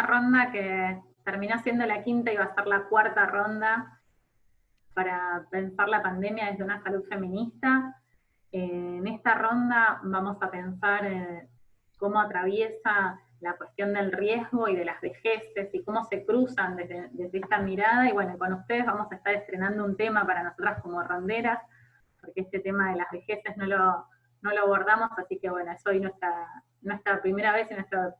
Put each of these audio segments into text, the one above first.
una ronda que terminó siendo la quinta y va a ser la cuarta ronda para pensar la pandemia desde una salud feminista. En esta ronda vamos a pensar cómo atraviesa la cuestión del riesgo y de las vejeces y cómo se cruzan desde esta mirada. Y bueno, con ustedes vamos a estar estrenando un tema para nosotras como ronderas, porque este tema de las vejeces no lo abordamos, así que bueno, es hoy nuestra primera vez y nuestra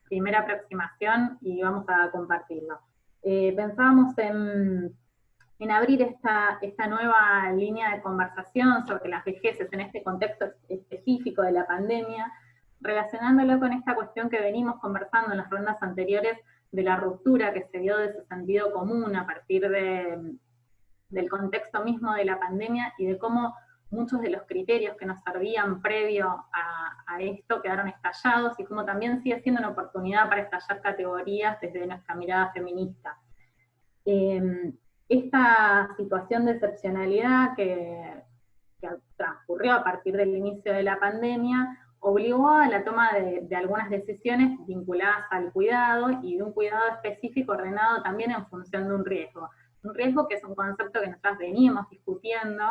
primera aproximación y vamos a compartirlo. Pensábamos en abrir esta nueva línea de conversación sobre las vejeces en este contexto específico de la pandemia, relacionándolo con esta cuestión que venimos conversando en las rondas anteriores de la ruptura que se dio de ese sentido común a partir del contexto mismo de la pandemia y de cómo muchos de los criterios que nos servían previo a esto quedaron estallados y cómo también sigue siendo una oportunidad para estallar categorías desde nuestra mirada feminista. Esta situación de excepcionalidad que transcurrió a partir del inicio de la pandemia obligó a la toma de algunas decisiones vinculadas al cuidado y de un cuidado específico ordenado también en función de un riesgo. Un riesgo que es un concepto que nosotros veníamos discutiendo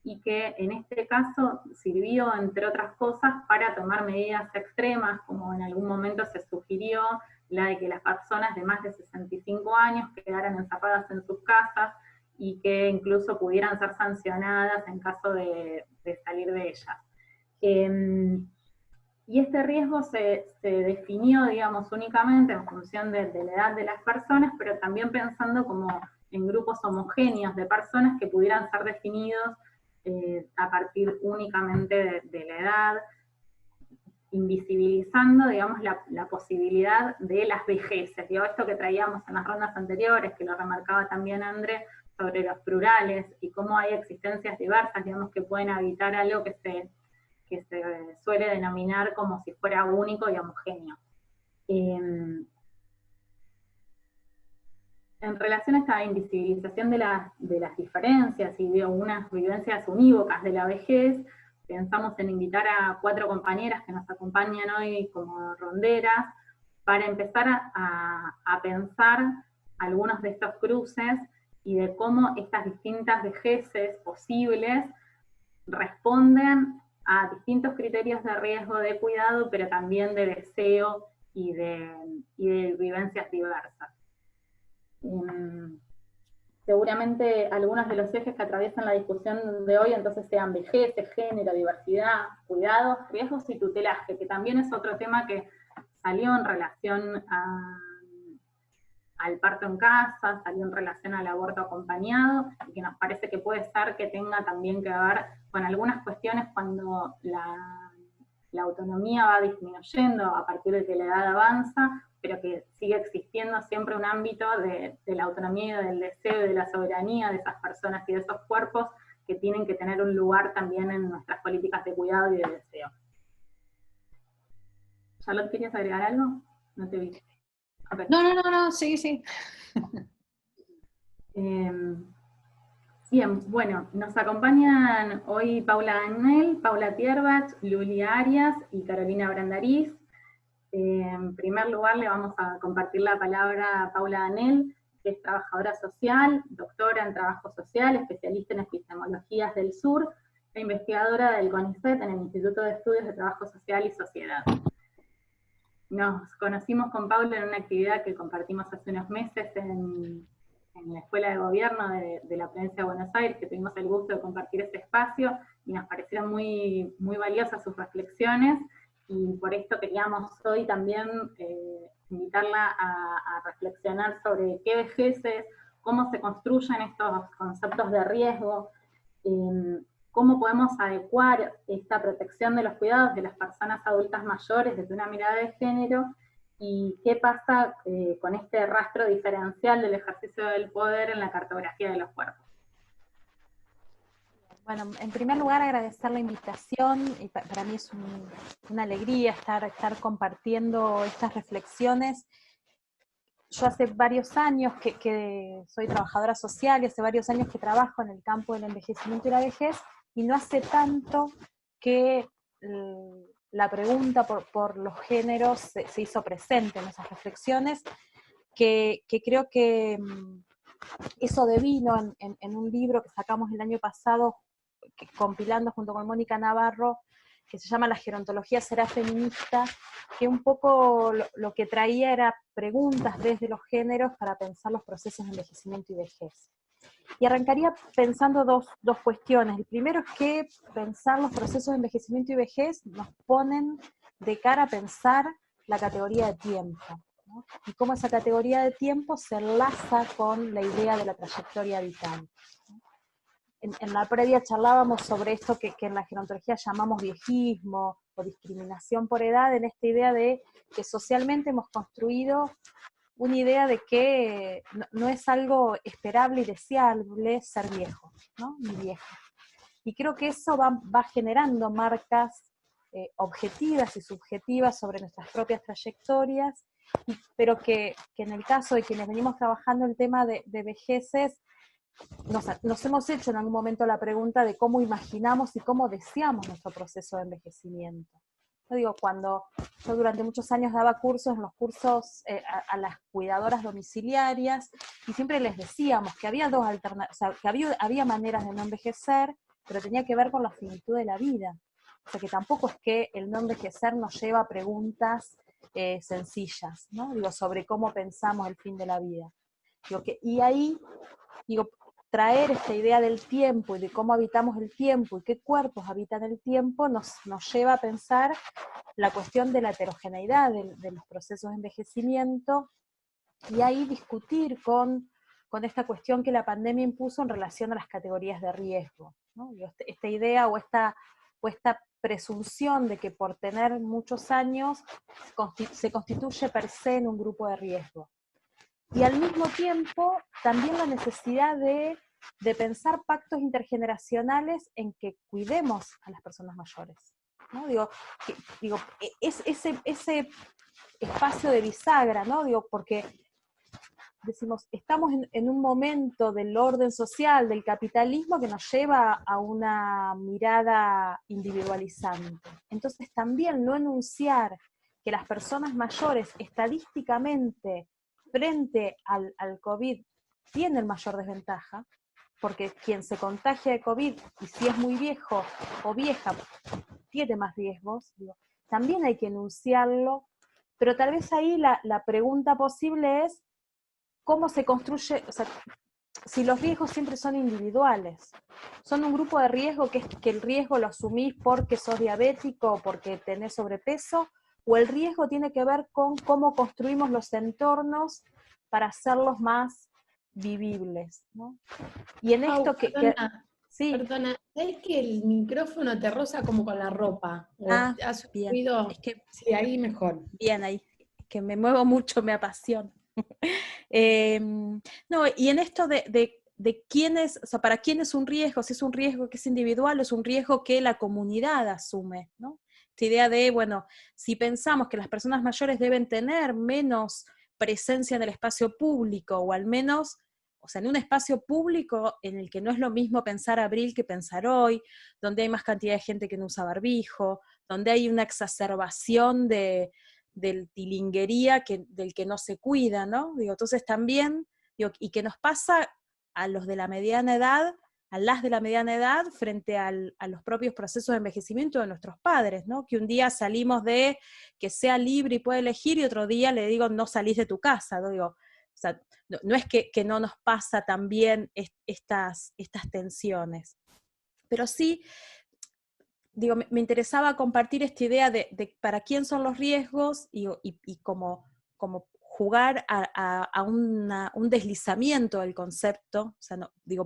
y que en este caso sirvió, entre otras cosas, para tomar medidas extremas, como en algún momento se sugirió, la de que las personas de más de 65 años quedaran encerradas en sus casas y que incluso pudieran ser sancionadas en caso de salir de ellas. Y este riesgo se definió, digamos, únicamente en función de la edad de las personas, pero también pensando como en grupos homogéneos de personas que pudieran ser definidos a partir únicamente de la edad, invisibilizando, digamos, la posibilidad de las vejeces. Digo, esto que traíamos en las rondas anteriores, que lo remarcaba también André, sobre los plurales, y cómo hay existencias diversas, digamos, que pueden habitar algo que se suele denominar como si fuera único y homogéneo. En relación a esta invisibilización de las diferencias y de unas vivencias unívocas de la vejez, pensamos en invitar a 4 compañeras que nos acompañan hoy como ronderas para empezar a pensar algunos de estos cruces y de cómo estas distintas vejeces posibles responden a distintos criterios de riesgo, de cuidado, pero también de deseo y de vivencias diversas. Seguramente algunos de los ejes que atraviesan la discusión de hoy entonces sean vejeces, género, diversidad, cuidados, riesgos y tutelaje, que también es otro tema que salió en relación al parto en casa, salió en relación al aborto acompañado, y que nos parece que puede ser que tenga también que ver con algunas cuestiones cuando la autonomía va disminuyendo a partir de que la edad avanza, pero que sigue existiendo siempre un ámbito de la autonomía y del deseo y de la soberanía de esas personas y de esos cuerpos que tienen que tener un lugar también en nuestras políticas de cuidado y de deseo. Charlotte, ¿querías agregar algo? No te vi. Okay. No, sí. Bien, bueno, nos acompañan hoy Paula Agnel, Paula Tierbach, Lulia Arias y Carolina Brandariz. En primer lugar le vamos a compartir la palabra a Paula Agnel, que es trabajadora social, doctora en trabajo social, especialista en epistemologías del sur, e investigadora del CONICET en el Instituto de Estudios de Trabajo Social y Sociedad. Nos conocimos con Paula en una actividad que compartimos hace unos meses en la Escuela de Gobierno de la Provincia de Buenos Aires, que tuvimos el gusto de compartir este espacio, y nos parecieron muy, muy valiosas sus reflexiones, y por esto queríamos hoy también invitarla a reflexionar sobre qué vejeces, cómo se construyen estos conceptos de riesgo, cómo podemos adecuar esta protección de los cuidados de las personas adultas mayores desde una mirada de género, y qué pasa con este rastro diferencial del ejercicio del poder en la cartografía de los cuerpos. Bueno, en primer lugar agradecer la invitación, y para mí es una alegría estar compartiendo estas reflexiones. Yo hace varios años que soy trabajadora social y hace varios años que trabajo en el campo del envejecimiento y la vejez, y no hace tanto que la pregunta por los géneros se hizo presente en esas reflexiones, que creo que eso devino en un libro que sacamos el año pasado, compilando junto con Mónica Navarro, que se llama La gerontología será feminista, que un poco lo que traía era preguntas desde los géneros para pensar los procesos de envejecimiento y vejez. Y arrancaría pensando dos cuestiones. El primero es que pensar los procesos de envejecimiento y vejez nos ponen de cara a pensar la categoría de tiempo, ¿no? Y cómo esa categoría de tiempo se enlaza con la idea de la trayectoria vital. En la previa charlábamos sobre esto que en la gerontología llamamos viejismo o discriminación por edad, en esta idea de que socialmente hemos construido una idea de que no es algo esperable y deseable ser viejo, ¿no? Ni vieja. Y creo que eso va generando marcas objetivas y subjetivas sobre nuestras propias trayectorias, pero que en el caso de quienes venimos trabajando el tema de vejeces, nos hemos hecho en algún momento la pregunta de cómo imaginamos y cómo deseamos nuestro proceso de envejecimiento. Yo digo, cuando yo durante muchos años daba cursos, en los cursos a las cuidadoras domiciliarias, y siempre les decíamos que había dos alternativas, o sea, que había maneras de no envejecer, pero tenía que ver con la finitud de la vida. O sea, que tampoco es que el no envejecer nos lleva a preguntas sencillas, ¿no? Digo, sobre cómo pensamos el fin de la vida. Y ahí, digo, traer esta idea del tiempo y de cómo habitamos el tiempo y qué cuerpos habitan el tiempo nos lleva a pensar la cuestión de la heterogeneidad de los procesos de envejecimiento, y ahí discutir con esta cuestión que la pandemia impuso en relación a las categorías de riesgo, ¿no? Esta idea o esta presunción de que por tener muchos años se constituye per se en un grupo de riesgo. Y al mismo tiempo también la necesidad de pensar pactos intergeneracionales en que cuidemos a las personas mayores, ¿no? Ese espacio de bisagra, ¿no? Porque decimos, estamos en un momento del orden social, del capitalismo, que nos lleva a una mirada individualizante. Entonces también no enunciar que las personas mayores estadísticamente frente al COVID tienen mayor desventaja, porque quien se contagia de COVID, y si es muy viejo o vieja, tiene más riesgos, también hay que enunciarlo, pero tal vez ahí la pregunta posible es cómo se construye, o sea, si los riesgos siempre son individuales, son un grupo de riesgo que es que el riesgo lo asumís porque sos diabético o porque tenés sobrepeso, o el riesgo tiene que ver con cómo construimos los entornos para hacerlos más vivibles, ¿no? Y en esto sí. Perdona, ¿sabes que el micrófono te roza como con la ropa? ¿Has Bien. oído? Es que, sí, ahí mejor. Bien, ahí. Que me muevo mucho, me apasiona. No, y en esto de quién es, o sea, para quién es un riesgo, si es un riesgo que es individual o es un riesgo que la comunidad asume, ¿no? Esta idea de, bueno, si pensamos que las personas mayores deben tener menos presencia en el espacio público, o al menos, o sea, en un espacio público en el que no es lo mismo pensar abril que pensar hoy, donde hay más cantidad de gente que no usa barbijo, donde hay una exacerbación del tilinguería del que no se cuida, ¿no? Entonces también, y que nos pasa a los de la mediana edad, a las de la mediana edad, frente a los propios procesos de envejecimiento de nuestros padres, ¿no? Que un día salimos de que sea libre y puede elegir, y otro día le digo, no salís de tu casa, ¿no? O sea, no es que no nos pasa también estas tensiones, pero sí, me interesaba compartir esta idea de para quién son los riesgos y como jugar a un deslizamiento del concepto, o sea,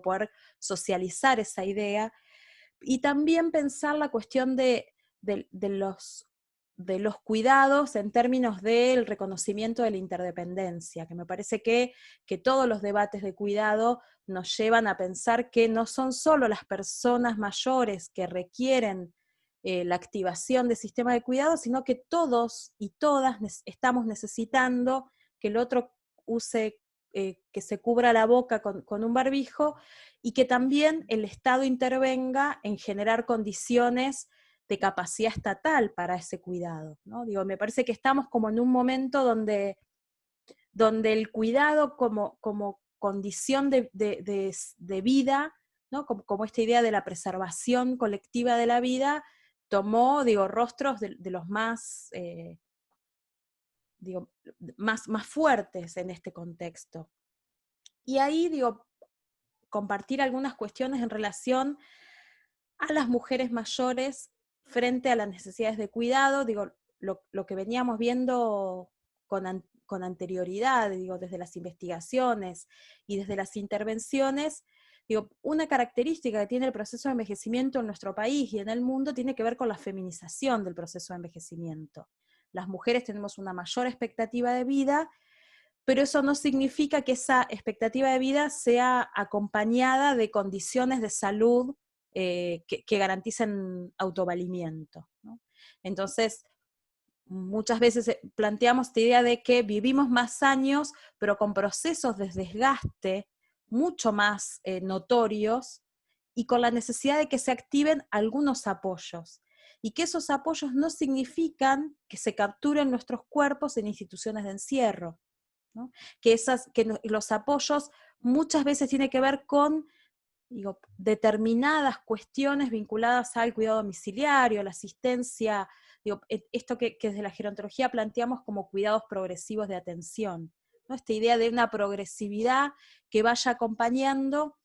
poder socializar esa idea, y también pensar la cuestión de los cuidados en términos del reconocimiento de la interdependencia, que me parece que todos los debates de cuidado nos llevan a pensar que no son solo las personas mayores que requieren la activación del sistema de cuidado, sino que todos y todas estamos necesitando que el otro use, que se cubra la boca con un barbijo, y que también el Estado intervenga en generar condiciones de capacidad estatal para ese cuidado, ¿no? Digo, me parece que estamos como en un momento donde el cuidado como condición de vida, ¿no? Como esta idea de la preservación colectiva de la vida, tomó, digo, rostros de los más, digo, más fuertes en este contexto. Y ahí, digo, compartir algunas cuestiones en relación a las mujeres mayores frente a las necesidades de cuidado, digo, lo que veníamos viendo con anterioridad, digo, desde las investigaciones y desde las intervenciones, digo, una característica que tiene el proceso de envejecimiento en nuestro país y en el mundo tiene que ver con la feminización del proceso de envejecimiento. Las mujeres tenemos una mayor expectativa de vida, pero eso no significa que esa expectativa de vida sea acompañada de condiciones de salud que garanticen autovalimiento, ¿no? Entonces, muchas veces planteamos esta idea de que vivimos más años, pero con procesos de desgaste mucho más notorios y con la necesidad de que se activen algunos apoyos. Y que esos apoyos no significan que se capturen nuestros cuerpos en instituciones de encierro, ¿no? Que los apoyos muchas veces tienen que ver con, digo, determinadas cuestiones vinculadas al cuidado domiciliario, la asistencia, digo, esto que desde la gerontología planteamos como cuidados progresivos de atención, ¿no? Esta idea de una progresividad que vaya acompañando,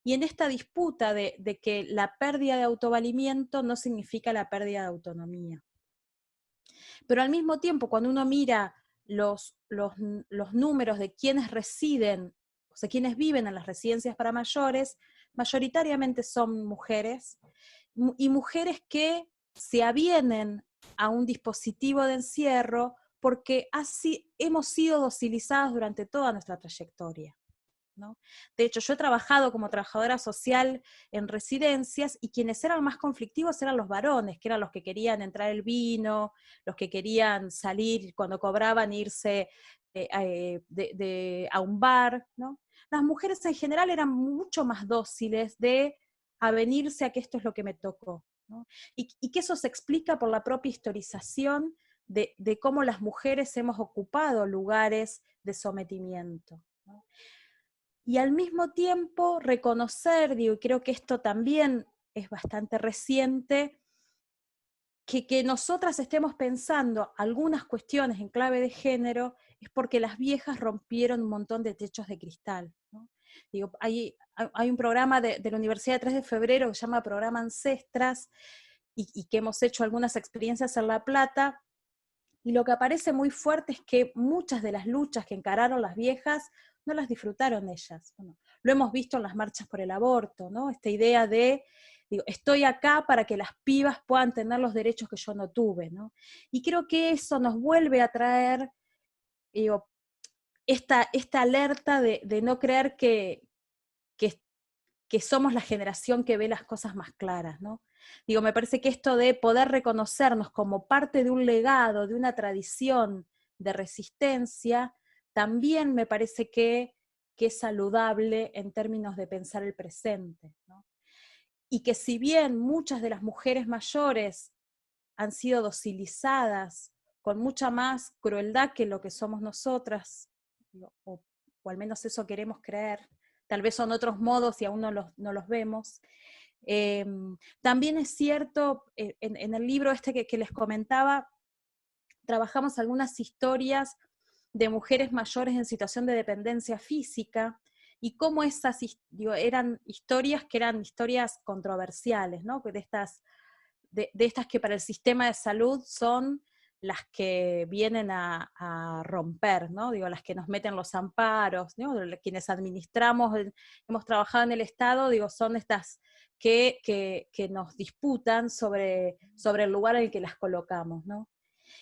y en esta disputa de que la pérdida de autovalimiento no significa la pérdida de autonomía. Pero al mismo tiempo, cuando uno mira los números de quienes residen, o sea, quienes viven en las residencias para mayores, mayoritariamente son mujeres, y mujeres que se avienen a un dispositivo de encierro porque así hemos sido docilizadas durante toda nuestra trayectoria, ¿no? De hecho, yo he trabajado como trabajadora social en residencias y quienes eran más conflictivos eran los varones, que eran los que querían entrar el vino, los que querían salir cuando cobraban, irse a un bar, ¿no? Las mujeres en general eran mucho más dóciles de avenirse a que esto es lo que me tocó, ¿no? Y que eso se explica por la propia historización de cómo las mujeres hemos ocupado lugares de sometimiento, ¿no? Y al mismo tiempo reconocer, digo, y creo que esto también es bastante reciente, que nosotras estemos pensando algunas cuestiones en clave de género es porque las viejas rompieron un montón de techos de cristal, ¿no? Digo, hay un programa de la Universidad de 3 de Febrero que se llama Programa Ancestras, y que hemos hecho algunas experiencias en La Plata, y lo que aparece muy fuerte es que muchas de las luchas que encararon las viejas no las disfrutaron ellas. Bueno, lo hemos visto en las marchas por el aborto, ¿no? Esta idea de, digo, estoy acá para que las pibas puedan tener los derechos que yo no tuve, ¿no? Y creo que eso nos vuelve a traer, digo, esta alerta de no creer que somos la generación que ve las cosas más claras, ¿no? Digo, me parece que esto de poder reconocernos como parte de un legado, de una tradición de resistencia, también me parece que es saludable en términos de pensar el presente, ¿no? Y que si bien muchas de las mujeres mayores han sido docilizadas con mucha más crueldad que lo que somos nosotras, o al menos eso queremos creer, tal vez son otros modos y aún no los vemos. También es cierto, en el libro este que les comentaba, trabajamos algunas historias de mujeres mayores en situación de dependencia física, y cómo esas eran historias controversiales, ¿no? De estas que para el sistema de salud son las que vienen a romper, ¿no? Digo, las que nos meten los amparos, ¿no? Quienes administramos, hemos trabajado en el Estado, digo, son estas que nos disputan sobre el lugar en el que las colocamos, ¿no?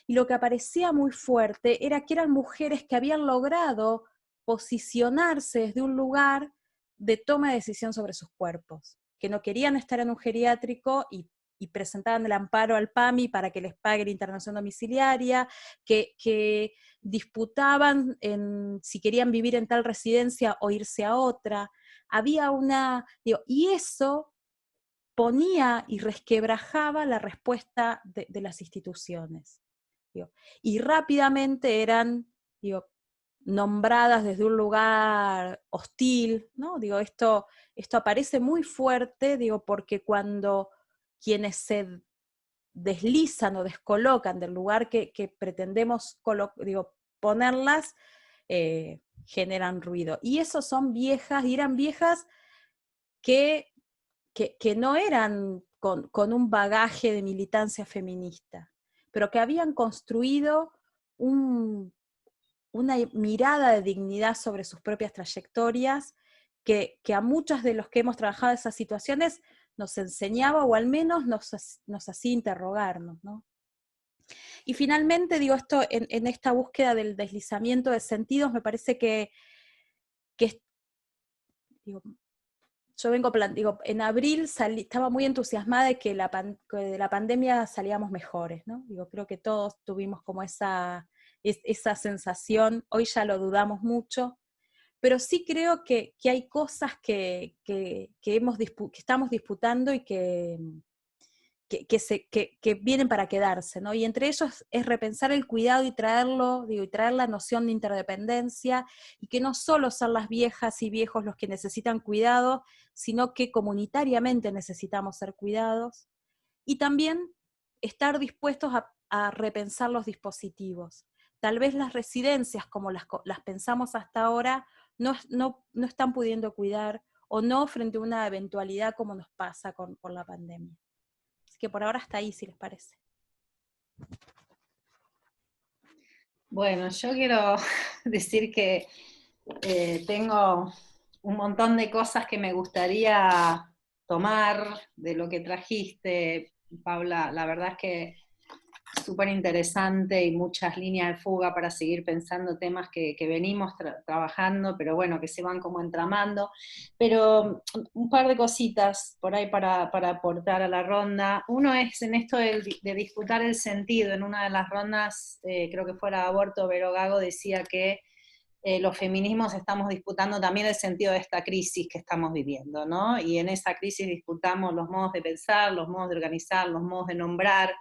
Y lo que aparecía muy fuerte era que eran mujeres que habían logrado posicionarse desde un lugar de toma de decisión sobre sus cuerpos, que no querían estar en un geriátrico y presentaban el amparo al PAMI para que les pague la internación domiciliaria, que disputaban si querían vivir en tal residencia o irse a otra. Había y eso ponía y resquebrajaba la respuesta de las instituciones. Digo, y rápidamente eran, digo, nombradas desde un lugar hostil, ¿no? Digo, esto aparece muy fuerte, digo, porque cuando quienes se deslizan o descolocan del lugar que pretendemos ponerlas, generan ruido. Y esos son viejas, y eran viejas que no eran con un bagaje de militancia feminista, pero que habían construido una mirada de dignidad sobre sus propias trayectorias, que a muchos de los que hemos trabajado en esas situaciones nos enseñaba, o al menos nos hacía interrogarnos, ¿no? Y finalmente, digo, esto en esta búsqueda del deslizamiento de sentidos, me parece que digo, yo en abril estaba muy entusiasmada de que de la pandemia salíamos mejores, ¿no? Digo, creo que todos tuvimos como esa sensación, hoy ya lo dudamos mucho, pero sí creo que hay cosas que estamos disputando y que vienen para quedarse, ¿no? Y entre ellos es repensar el cuidado y traer la noción de interdependencia, y que no solo son las viejas y viejos los que necesitan cuidado, sino que comunitariamente necesitamos ser cuidados, y también estar dispuestos a repensar los dispositivos. Tal vez las residencias, como las pensamos hasta ahora, no están pudiendo cuidar, o no frente a una eventualidad como nos pasa con la pandemia. Así que por ahora está ahí, si les parece. Bueno, yo quiero decir que tengo un montón de cosas que me gustaría tomar de lo que trajiste, Paula. La verdad es que súper interesante y muchas líneas de fuga para seguir pensando temas que venimos trabajando, pero bueno, que se van como entramando. Pero un par de cositas por ahí para aportar a la ronda. Uno es en esto de disputar el sentido. En una de las rondas, creo que fuera aborto, Vero Gago decía que los feminismos estamos disputando también el sentido de esta crisis que estamos viviendo, ¿no? Y en esa crisis disputamos los modos de pensar, los modos de organizar, los modos de nombrar.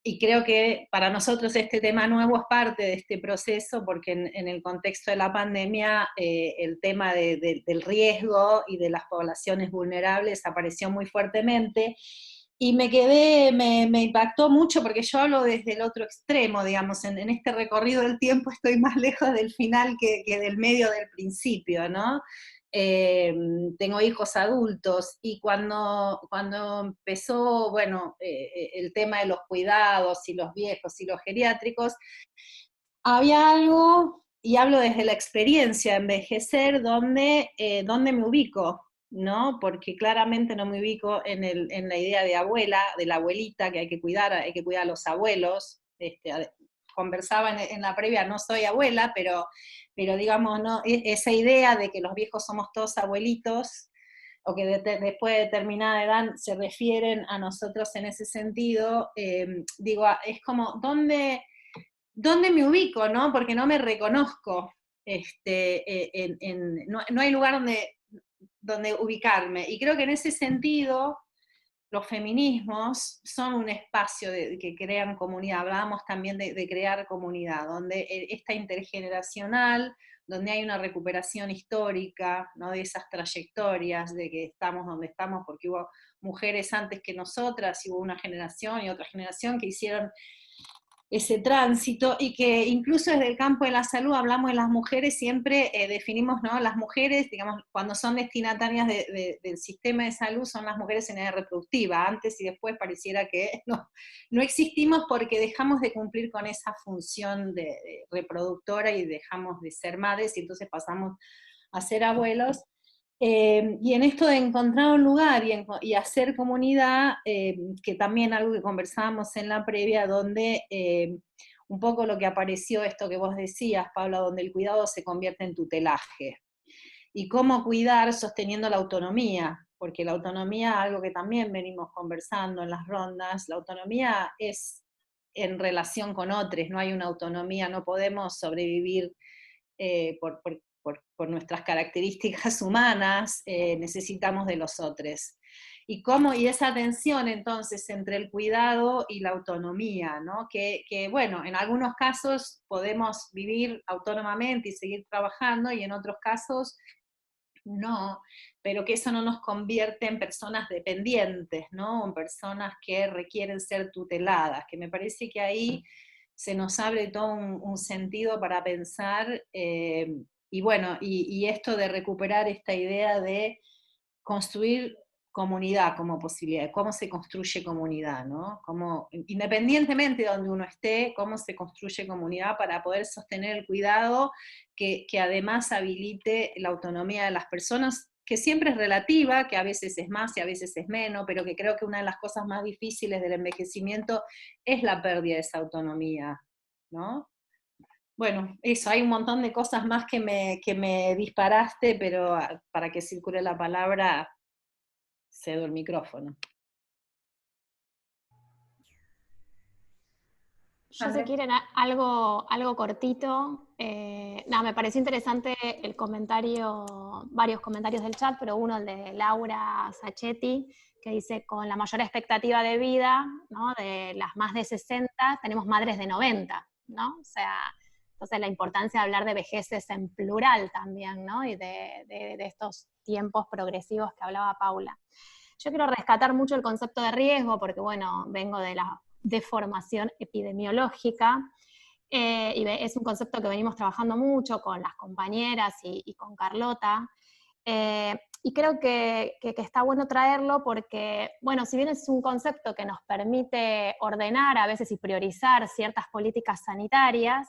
Y creo que para nosotros este tema nuevo es parte de este proceso, porque en el contexto de la pandemia el tema del riesgo y de las poblaciones vulnerables apareció muy fuertemente, y me impactó mucho, porque yo hablo desde el otro extremo, digamos, en este recorrido del tiempo estoy más lejos del final que del medio del principio, ¿no? Tengo hijos adultos, y cuando empezó, bueno, el tema de los cuidados y los viejos y los geriátricos, había algo, y hablo desde la experiencia de envejecer, donde me ubico, ¿no? Porque claramente no me ubico en la idea de abuela, de la abuelita, que hay que cuidar a los abuelos. Conversaba en la previa, no soy abuela, pero digamos, ¿no? Esa idea de que los viejos somos todos abuelitos, o que después de determinada edad se refieren a nosotros en ese sentido, digo, es como, ¿dónde me ubico, no? Porque no me reconozco, no hay lugar donde ubicarme, y creo que en ese sentido los feminismos son un espacio que crean comunidad. Hablábamos también de crear comunidad, donde esta intergeneracional, donde hay una recuperación histórica, ¿no? De esas trayectorias, de que estamos donde estamos porque hubo mujeres antes que nosotras, y hubo una generación y otra generación que hicieron ese tránsito, y que incluso desde el campo de la salud hablamos de las mujeres, siempre definimos, ¿no? Las mujeres, digamos, cuando son destinatarias del sistema de salud, son las mujeres en edad reproductiva. Antes y después pareciera que no existimos, porque dejamos de cumplir con esa función de reproductora, y dejamos de ser madres, y entonces pasamos a ser abuelos. Y en esto de encontrar un lugar y hacer comunidad, que también algo que conversábamos en la previa, donde un poco lo que apareció, esto que vos decías, Paula, donde el cuidado se convierte en tutelaje. Y cómo cuidar sosteniendo la autonomía, porque la autonomía, algo que también venimos conversando en las rondas, la autonomía es en relación con otros, no hay una autonomía, no podemos sobrevivir por nuestras características humanas, necesitamos de los otros. y esa tensión entonces entre el cuidado y la autonomía, ¿no? Que bueno, en algunos casos podemos vivir autónomamente y seguir trabajando, y en otros casos no, pero que eso no nos convierte en personas dependientes, ¿no? En personas que requieren ser tuteladas, que me parece que ahí se nos abre todo un sentido para pensar, y bueno, y esto de recuperar esta idea de construir comunidad como posibilidad, cómo se construye comunidad, ¿no? Cómo, independientemente de donde uno esté, cómo se construye comunidad para poder sostener el cuidado que además habilite la autonomía de las personas, que siempre es relativa, que a veces es más y a veces es menos, pero que creo que una de las cosas más difíciles del envejecimiento es la pérdida de esa autonomía, ¿no? Bueno, eso, hay un montón de cosas más que me disparaste, pero para que circule la palabra, cedo el micrófono. Yo, si quieren, algo cortito. No, me pareció interesante el comentario, varios comentarios del chat, pero uno, el de Laura Sacchetti, que dice, con la mayor expectativa de vida, ¿no? De las más de 60, tenemos madres de 90, ¿no? O sea, entonces la importancia de hablar de vejeces en plural también, ¿no? Y de estos tiempos progresivos que hablaba Paula. Yo quiero rescatar mucho el concepto de riesgo, porque bueno, vengo de la deformación epidemiológica, y es un concepto que venimos trabajando mucho con las compañeras y con Carlota, y creo que está bueno traerlo porque, bueno, si bien es un concepto que nos permite ordenar a veces y priorizar ciertas políticas sanitarias,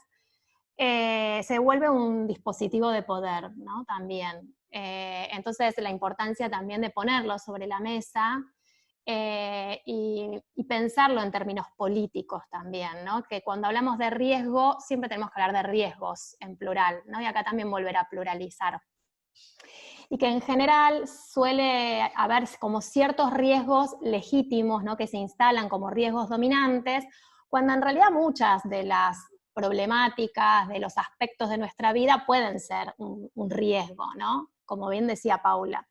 se vuelve un dispositivo de poder, ¿no? También. Entonces, la importancia también de ponerlo sobre la mesa, y pensarlo en términos políticos también, ¿no? Que cuando hablamos de riesgo, siempre tenemos que hablar de riesgos en plural, ¿no? Y acá también volver a pluralizar. Y que en general suele haber como ciertos riesgos legítimos, ¿no? Que se instalan como riesgos dominantes, cuando en realidad muchas de las problemáticas, de los aspectos de nuestra vida pueden ser un riesgo, ¿no? Como bien decía Paula.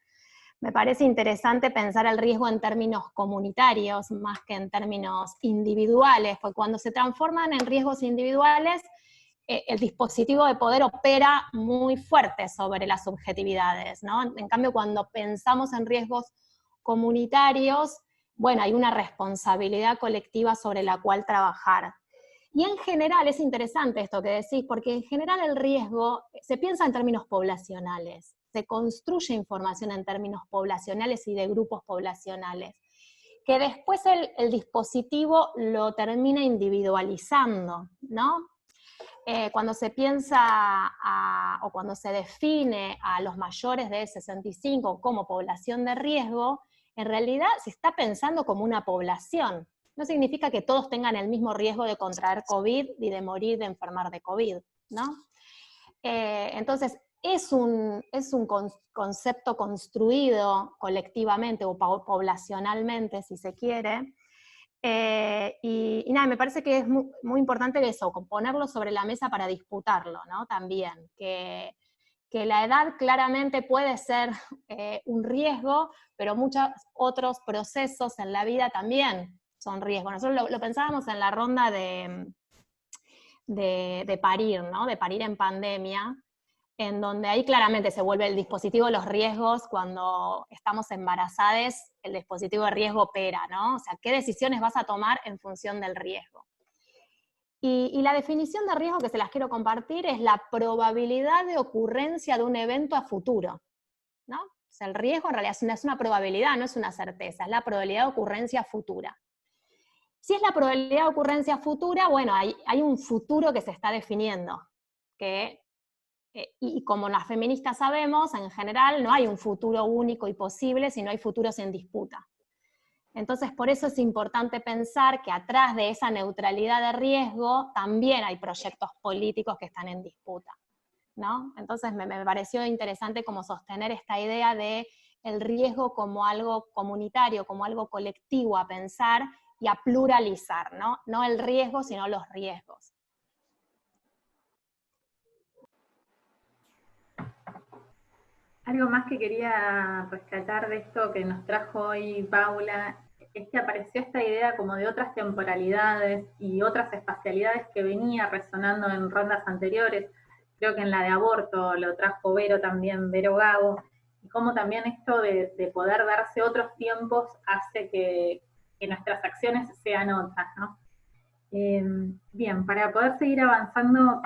Me parece interesante pensar el riesgo en términos comunitarios más que en términos individuales, porque cuando se transforman en riesgos individuales, el dispositivo de poder opera muy fuerte sobre las subjetividades, ¿no? En cambio, cuando pensamos en riesgos comunitarios, bueno, hay una responsabilidad colectiva sobre la cual trabajar. Y en general, es interesante esto que decís, porque en general el riesgo se piensa en términos poblacionales, se construye información en términos poblacionales y de grupos poblacionales, que después el dispositivo lo termina individualizando, ¿no? Cuando se piensa o cuando se define a los mayores de 65 como población de riesgo, en realidad se está pensando como una población. No significa que todos tengan el mismo riesgo de contraer COVID y de morir de enfermar de COVID, ¿no? Entonces, es un concepto construido colectivamente o poblacionalmente, si se quiere, y nada, me parece que es muy importante eso, ponerlo sobre la mesa para disputarlo, ¿no? También, que la edad claramente puede ser un riesgo, pero muchos otros procesos en la vida también son riesgos. Nosotros lo pensábamos en la ronda de parir, ¿no? De parir en pandemia, en donde ahí claramente se vuelve el dispositivo de los riesgos. Cuando estamos embarazadas, el dispositivo de riesgo opera, ¿no? O sea, ¿qué decisiones vas a tomar en función del riesgo? Y la definición de riesgo que se las quiero compartir es la probabilidad de ocurrencia de un evento a futuro, ¿no? O sea, el riesgo en realidad es una probabilidad, no es una certeza, es la probabilidad de ocurrencia futura. Si es la probabilidad de ocurrencia futura, bueno, hay un futuro que se está definiendo, y como las feministas sabemos, en general no hay un futuro único y posible, sino hay futuros en disputa. Entonces, por eso es importante pensar que atrás de esa neutralidad de riesgo también hay proyectos políticos que están en disputa, ¿no? Entonces me pareció interesante como sostener esta idea de el riesgo como algo comunitario, como algo colectivo a pensar y a pluralizar, ¿no? No el riesgo, sino los riesgos. Algo más que quería rescatar de esto que nos trajo hoy Paula, es que apareció esta idea como de otras temporalidades y otras espacialidades que venía resonando en rondas anteriores. Creo que en la de aborto lo trajo Vero también, Vero Gago, y cómo también esto de poder darse otros tiempos hace que nuestras acciones sean otras, ¿no? Bien, para poder seguir avanzando,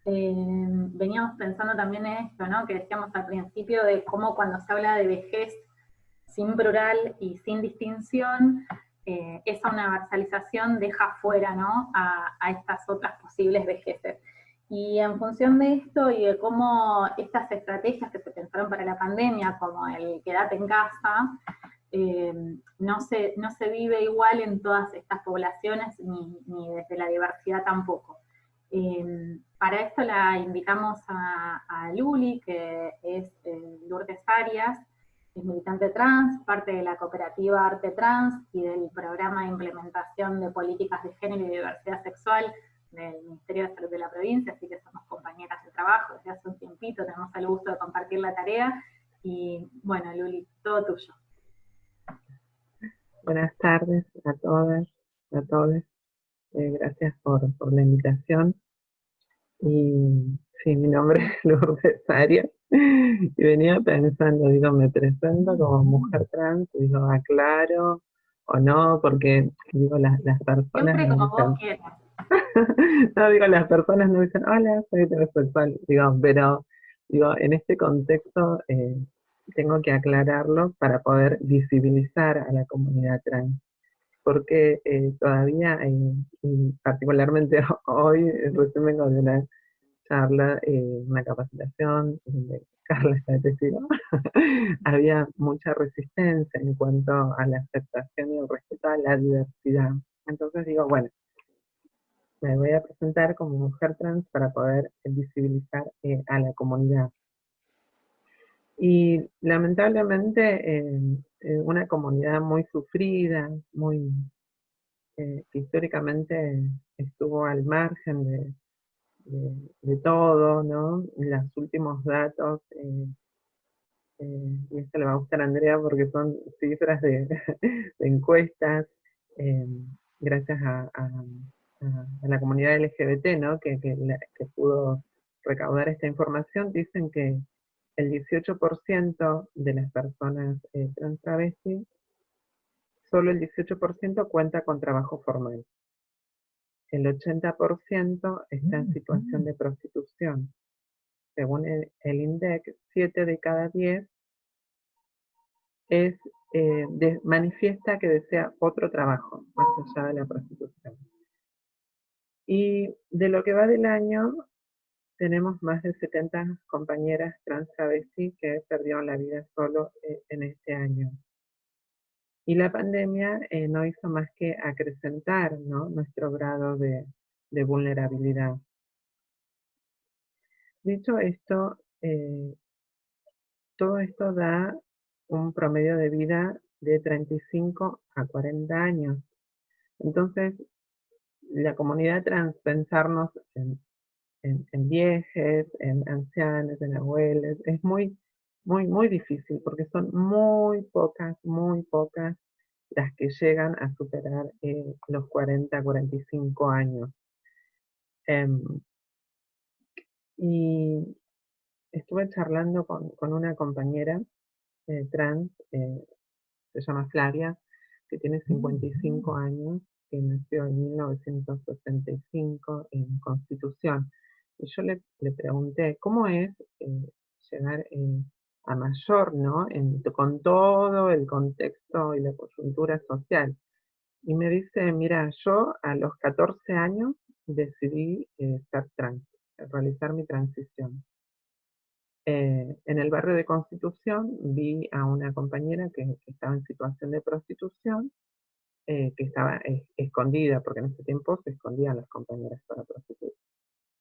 veníamos pensando también en esto, ¿no? Que decíamos al principio de cómo cuando se habla de vejez sin plural y sin distinción, esa universalización deja fuera, ¿no? A estas otras posibles vejeces. Y en función de esto y de cómo estas estrategias que se pensaron para la pandemia, como el quédate en casa, no se vive igual en todas estas poblaciones ni desde la diversidad tampoco. Para esto la invitamos a Luli, que es Lourdes Arias, es militante trans, parte de la cooperativa Arte Trans y del programa de implementación de políticas de género y diversidad sexual del Ministerio de Salud de la provincia, así que somos compañeras de trabajo desde hace un tiempito, tenemos el gusto de compartir la tarea y bueno, Luli, todo tuyo. Buenas tardes a todas, a todos. Gracias por la invitación. Y sí, mi nombre es Lourdes Arias. Y venía pensando, digo, me presento como mujer trans, digo, aclaro o no, porque digo, las personas Siempre no como dicen, vos quieras. no, digo, las personas no dicen, hola, soy heterosexual, digo, pero digo, en este contexto tengo que aclararlo para poder visibilizar a la comunidad trans porque todavía, y particularmente hoy, recién vengo de una charla, una capacitación de Carla está testigo, había mucha resistencia en cuanto a la aceptación y el respeto a la diversidad. Entonces digo, bueno, me voy a presentar como mujer trans para poder visibilizar a la comunidad. Y lamentablemente una comunidad muy sufrida, muy que históricamente estuvo al margen de todo, ¿no? Los últimos datos, y esto le va a gustar a Andrea porque son cifras de encuestas, eh, gracias a la comunidad LGBT, ¿no? Que pudo recaudar esta información, dicen que el 18% de las personas trans travestis, solo el 18% cuenta con trabajo formal. El 80% está en situación de prostitución. Según el INDEC, 7 de cada 10 manifiesta que desea otro trabajo, más allá de la prostitución. Y de lo que va del año, tenemos más de 70 compañeras trans travesti que perdieron la vida solo en este año. Y la pandemia no hizo más que acrecentar, ¿no?, nuestro grado de vulnerabilidad. Dicho esto, todo esto da un promedio de vida de 35 a 40 años. Entonces, la comunidad trans, pensarnos en viejes, en ancianos, en abuelos, es muy, muy, muy difícil porque son muy pocas las que llegan a superar los 40, 45 años. Y estuve charlando con una compañera trans, se llama Flavia, que tiene 55 años, que nació en 1965 en Constitución. Y yo le pregunté, ¿cómo es llegar a mayor, ¿no? Con todo el contexto y la coyuntura social? Y me dice, mira, yo a los 14 años decidí ser trans, realizar mi transición. En el barrio de Constitución vi a una compañera que estaba en situación de prostitución, que estaba escondida, porque en ese tiempo se escondían las compañeras para prostituir.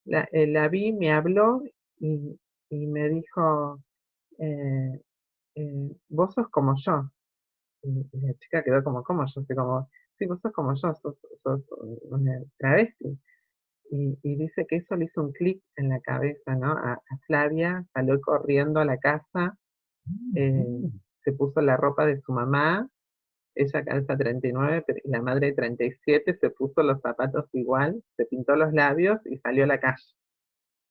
La vi, me habló y me dijo, eh, vos sos como yo. Y la chica quedó como yo, así como, sí, vos sos como yo, sos una travesti. y dice que eso le hizo un clic en la cabeza, ¿no? A Flavia, salió corriendo a la casa, se puso la ropa de su mamá, ella calza 39, y la madre de 37, se puso los zapatos igual, se pintó los labios y salió a la calle.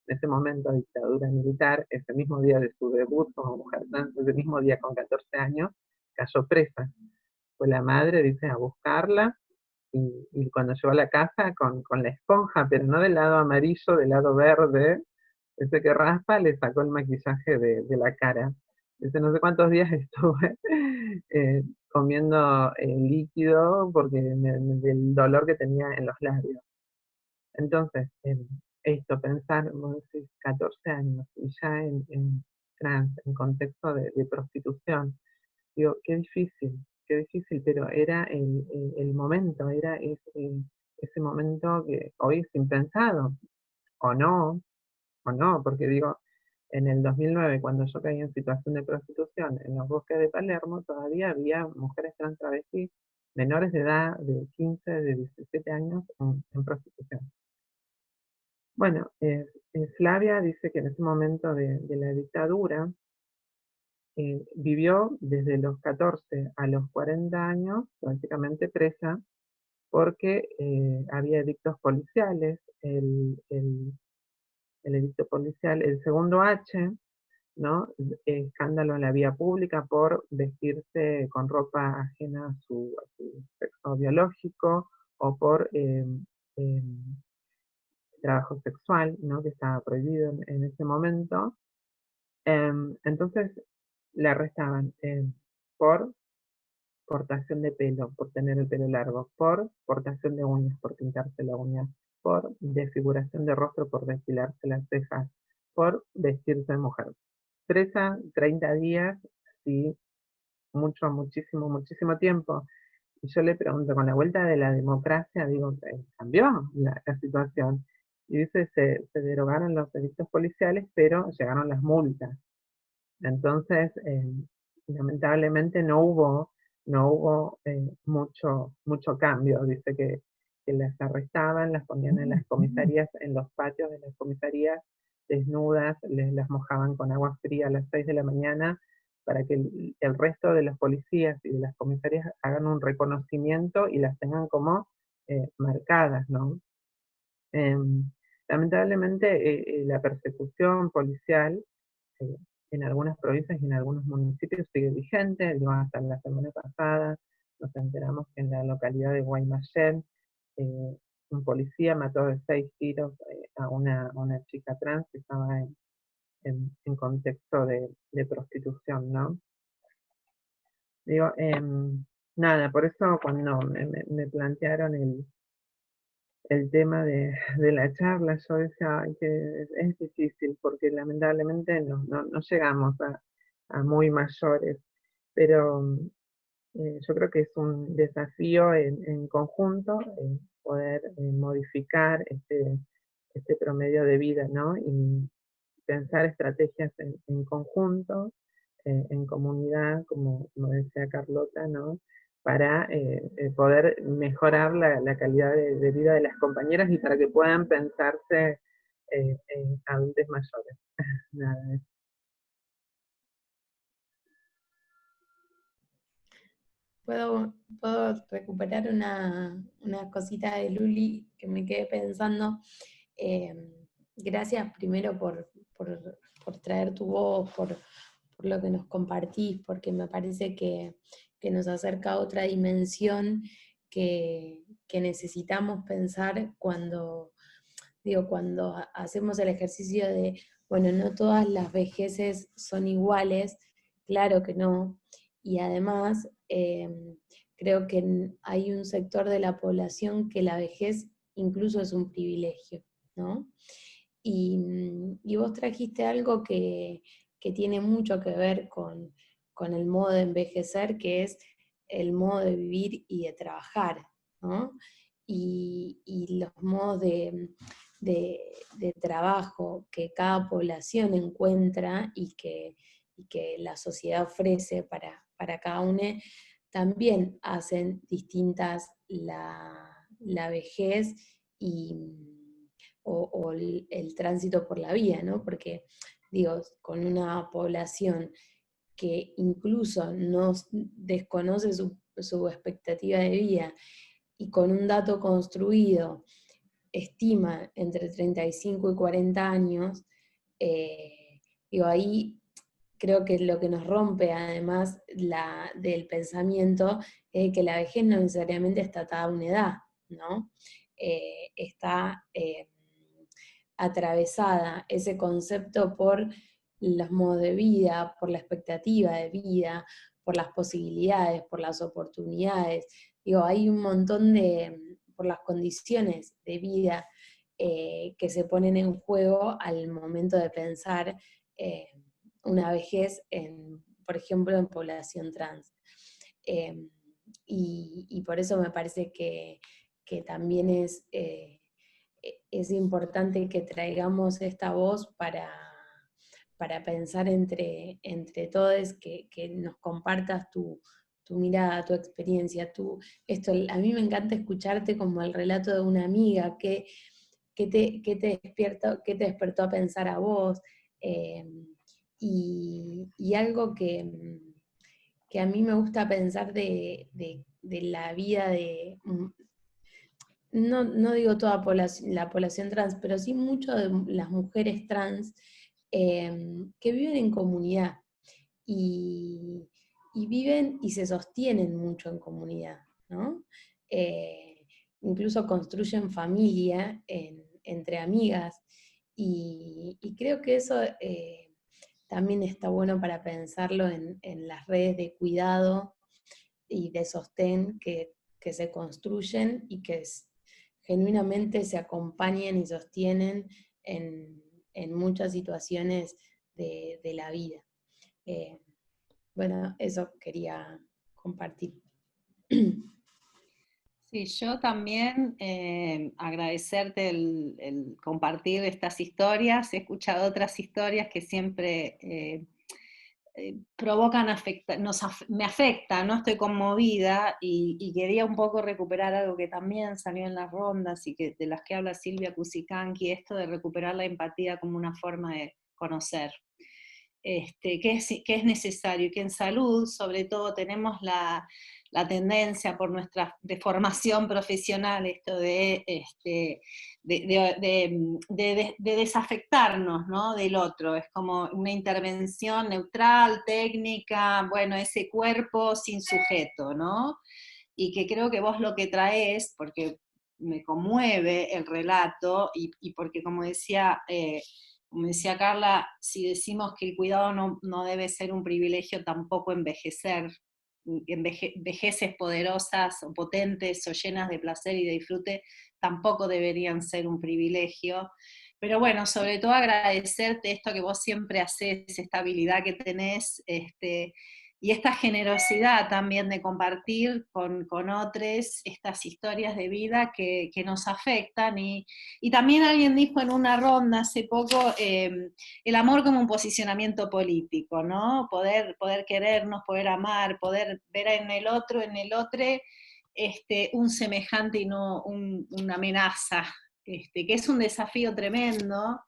En ese momento, dictadura militar, ese mismo día de su debut como mujer trans, ese mismo día con 14 años, cayó presa. Fue la madre, dice, a buscarla, y cuando llegó a la casa con la esponja, pero no del lado amarillo, del lado verde, ese que raspa, le sacó el maquillaje de la cara. Dice, no sé cuántos días estuve comiendo líquido porque del dolor que tenía en los labios. Entonces, esto, pensar, vos decís, 14 años, y ya en trans, en contexto de prostitución, digo, qué difícil, pero era el momento, era ese momento que hoy es impensado, o no, porque digo, en el 2009, cuando yo caí en situación de prostitución en los bosques de Palermo, todavía había mujeres trans travestis menores de edad, de 15, de 17 años, en prostitución. Bueno, Flavia dice que en ese momento de la dictadura, vivió desde los 14 a los 40 años prácticamente presa porque había edictos policiales, el edicto policial, el segundo H, ¿no? Escándalo en la vía pública por vestirse con ropa ajena a su sexo biológico, o por trabajo sexual, ¿no? Que estaba prohibido en ese momento. Entonces la arrestaban por cortación de pelo, por tener el pelo largo, por cortación de uñas, por pintarse la uña, por desfiguración de rostro, por depilarse las cejas, por vestirse de mujer. Presa 30 días, sí, muchísimo tiempo. Y yo le pregunto, con la vuelta de la democracia, digo, ¿cambió la situación? Y dice, se derogaron los edictos policiales, pero llegaron las multas. Entonces, lamentablemente no hubo mucho cambio. Dice que las arrestaban, las ponían en las comisarías, en los patios de las comisarías, desnudas, las mojaban con agua fría a las 6 de la mañana para que el resto de los policías y de las comisarías hagan un reconocimiento y las tengan como marcadas, ¿no? Lamentablemente, la persecución policial eh, en algunas provincias y en algunos municipios sigue vigente. Digo, hasta la semana pasada nos enteramos que en la localidad de Guaymallén un policía mató de 6 tiros a una chica trans que estaba en contexto de prostitución, ¿no? Digo, nada, por eso cuando me plantearon el tema de la charla, yo decía, ay, que es difícil, porque lamentablemente no llegamos a muy mayores, pero yo creo que es un desafío en conjunto poder modificar este promedio de vida, ¿no? Y pensar estrategias en conjunto, en comunidad, como decía Carlota, ¿no? Para poder mejorar la calidad de vida de las compañeras y para que puedan pensarse en adultos mayores. Nada, eso. ¿Puedo recuperar una cosita de Luli que me quedé pensando? Gracias primero por traer tu voz, por lo que nos compartís, porque me parece que nos acerca a otra dimensión que necesitamos pensar cuando hacemos el ejercicio de, bueno, no todas las vejeces son iguales, claro que no, y además creo que hay un sector de la población que la vejez incluso es un privilegio, ¿no? Y vos trajiste algo que tiene mucho que ver con el modo de envejecer, que es el modo de vivir y de trabajar, ¿no? Y los modos de trabajo que cada población encuentra y que la sociedad ofrece para cada uno, también hacen distintas la vejez y o el tránsito por la vida, ¿no? Porque, digo, con una población que incluso no desconoce su expectativa de vida y con un dato construido estima entre 35 y 40 años, digo, ahí creo que lo que nos rompe además del pensamiento es que la vejez no necesariamente está atada a una edad, ¿no? Está atravesada ese concepto por los modos de vida, por la expectativa de vida, por las posibilidades, por las oportunidades. Digo, hay un montón por las condiciones de vida que se ponen en juego al momento de pensar una vejez, por ejemplo, en población trans. Y por eso me parece que también es importante que traigamos esta voz para pensar entre todos, que nos compartas tu mirada, tu experiencia, a mí me encanta escucharte como el relato de una amiga, que te despertó a pensar a vos, y algo que a mí me gusta pensar de la vida no digo toda la población trans, pero sí mucho de las mujeres trans que viven en comunidad y viven y se sostienen mucho en comunidad, ¿no? Incluso construyen familia entre amigas, y creo que eso también está bueno para pensarlo en las redes de cuidado y de sostén que se construyen y que genuinamente se acompañan y sostienen en muchas situaciones de la vida. Bueno, eso quería compartir. Sí, yo también agradecerte el compartir estas historias. He escuchado otras historias que siempre provocan, me afectan, ¿no? Estoy conmovida y quería un poco recuperar algo que también salió en las rondas y de las que habla Silvia Cusicanqui, esto de recuperar la empatía como una forma de conocer. Que es necesario, y que en salud, sobre todo, tenemos la tendencia por nuestra deformación profesional, esto de desafectarnos, ¿no?, del otro. Es como una intervención neutral, técnica, bueno, ese cuerpo sin sujeto, ¿no? Y que creo que vos lo que traes, porque me conmueve el relato, y porque como decía Carla, si decimos que el cuidado no debe ser un privilegio, tampoco envejecer, vejeces poderosas o potentes o llenas de placer y de disfrute, tampoco deberían ser un privilegio. Pero bueno, sobre todo agradecerte esto que vos siempre haces, esta habilidad que tenés, y esta generosidad también de compartir con otros estas historias de vida que nos afectan. Y también alguien dijo en una ronda hace poco, el amor como un posicionamiento político, ¿no? Poder querernos, poder amar, poder ver en el otro un semejante y no una amenaza, que es un desafío tremendo,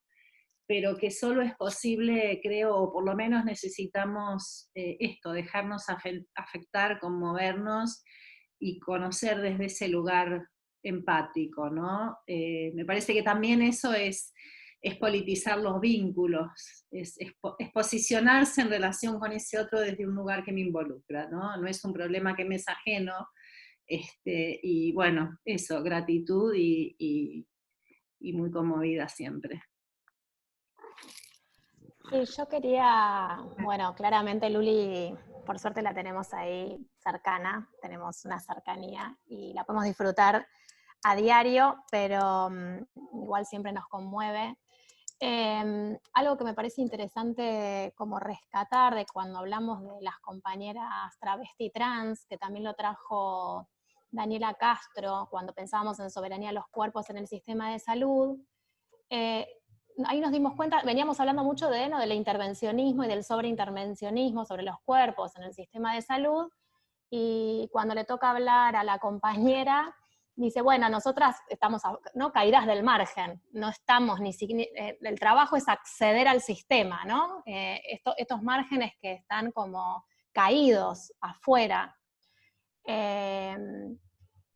pero que solo es posible, creo, o por lo menos necesitamos dejarnos afectar, conmovernos y conocer desde ese lugar empático, ¿no? Me parece que también eso es politizar los vínculos, es posicionarse en relación con ese otro desde un lugar que me involucra, ¿no? No es un problema que me es ajeno, y bueno, eso, gratitud y muy conmovida siempre. Sí, yo quería, bueno, claramente Luli, por suerte la tenemos ahí cercana, tenemos una cercanía y la podemos disfrutar a diario, pero igual siempre nos conmueve. Algo que me parece interesante como rescatar de cuando hablamos de las compañeras travesti trans, que también lo trajo Daniela Castro, cuando pensábamos en soberanía de los cuerpos en el sistema de salud, ahí nos dimos cuenta, veníamos hablando mucho del intervencionismo y del sobreintervencionismo sobre los cuerpos en el sistema de salud, y cuando le toca hablar a la compañera, dice, bueno, nosotras estamos, ¿no?, caídas del margen, no estamos ni siquiera, el trabajo es acceder al sistema, ¿no? Estos márgenes que están como caídos afuera.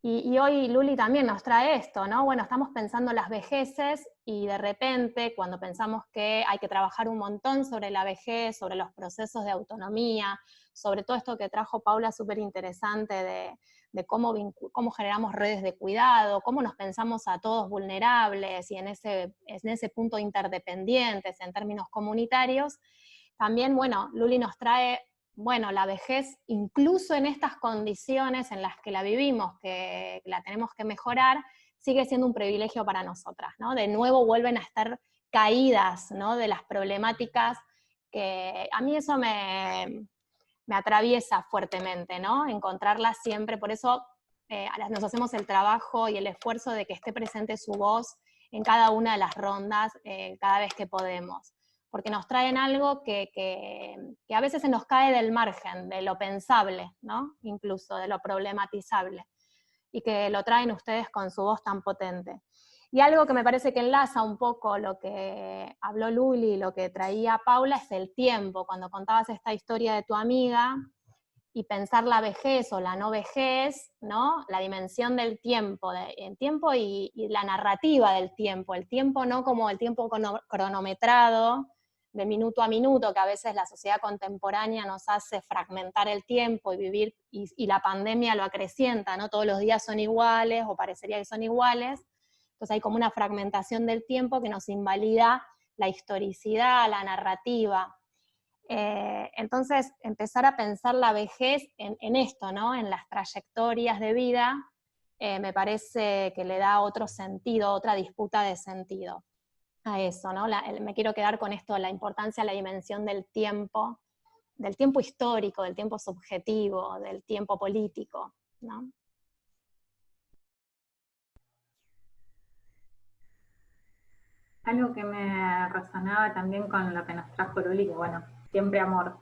Y hoy Luli también nos trae esto, ¿no? Bueno, estamos pensando las vejeces y de repente cuando pensamos que hay que trabajar un montón sobre la vejez, sobre los procesos de autonomía, sobre todo esto que trajo Paula súper interesante de cómo generamos redes de cuidado, cómo nos pensamos a todos vulnerables y en ese punto interdependientes en términos comunitarios, también, bueno, Luli nos trae, bueno, la vejez, incluso en estas condiciones en las que la vivimos, que la tenemos que mejorar, sigue siendo un privilegio para nosotras, ¿no? De nuevo vuelven a estar caídas, ¿no?, de las problemáticas, que a mí eso me atraviesa fuertemente, ¿no? Encontrarlas siempre, por eso nos hacemos el trabajo y el esfuerzo de que esté presente su voz en cada una de las rondas, cada vez que podemos, porque nos traen algo que a veces se nos cae del margen, de lo pensable, ¿no? Incluso de lo problematizable, y que lo traen ustedes con su voz tan potente. Y algo que me parece que enlaza un poco lo que habló Luli y lo que traía Paula es el tiempo. Cuando contabas esta historia de tu amiga y pensar la vejez o la no vejez, ¿no?, la dimensión del tiempo, el tiempo y la narrativa del tiempo. El tiempo no como el tiempo cronometrado, de minuto a minuto, que a veces la sociedad contemporánea nos hace fragmentar el tiempo y vivir, y la pandemia lo acrecienta, ¿no? Todos los días son iguales, o parecería que son iguales. Entonces hay como una fragmentación del tiempo que nos invalida la historicidad, la narrativa. Entonces empezar a pensar la vejez en esto, ¿no?, en las trayectorias de vida, me parece que le da otro sentido, otra disputa de sentido a eso, ¿no? Me quiero quedar con esto, la importancia, la dimensión del tiempo histórico, del tiempo subjetivo, del tiempo político, ¿no? Algo que me resonaba también con lo que nos trajo Luli, que bueno, siempre amor,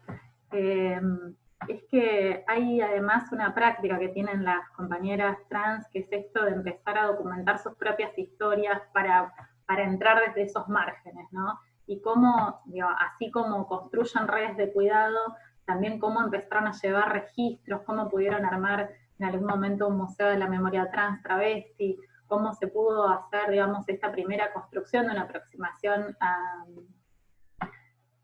es que hay además una práctica que tienen las compañeras trans, que es esto de empezar a documentar sus propias historias para entrar desde esos márgenes, ¿no? Y cómo, digo, así como construyen redes de cuidado, también cómo empezaron a llevar registros, cómo pudieron armar en algún momento un museo de la memoria trans travesti, cómo se pudo hacer, digamos, esta primera construcción de una aproximación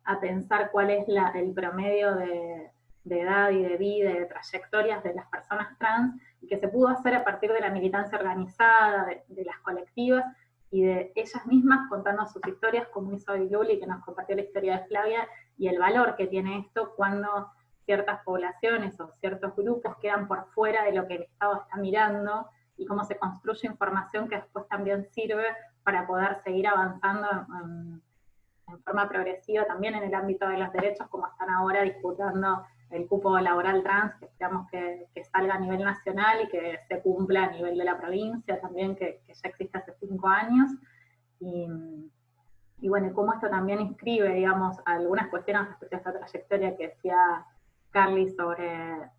a pensar cuál es el promedio de edad y de vida y de trayectorias de las personas trans, y que se pudo hacer a partir de la militancia organizada, de las colectivas, y de ellas mismas contando sus historias, como hizo Luli, que nos compartió la historia de Flavia, y el valor que tiene esto cuando ciertas poblaciones o ciertos grupos quedan por fuera de lo que el Estado está mirando, y cómo se construye información que después también sirve para poder seguir avanzando en forma progresiva también en el ámbito de los derechos, como están ahora disputando el cupo laboral trans, que esperamos que salga a nivel nacional y que se cumpla a nivel de la provincia también, que ya existe hace 5 años. Y bueno, cómo esto también inscribe, digamos, algunas cuestiones respecto a esta trayectoria que decía Carly sobre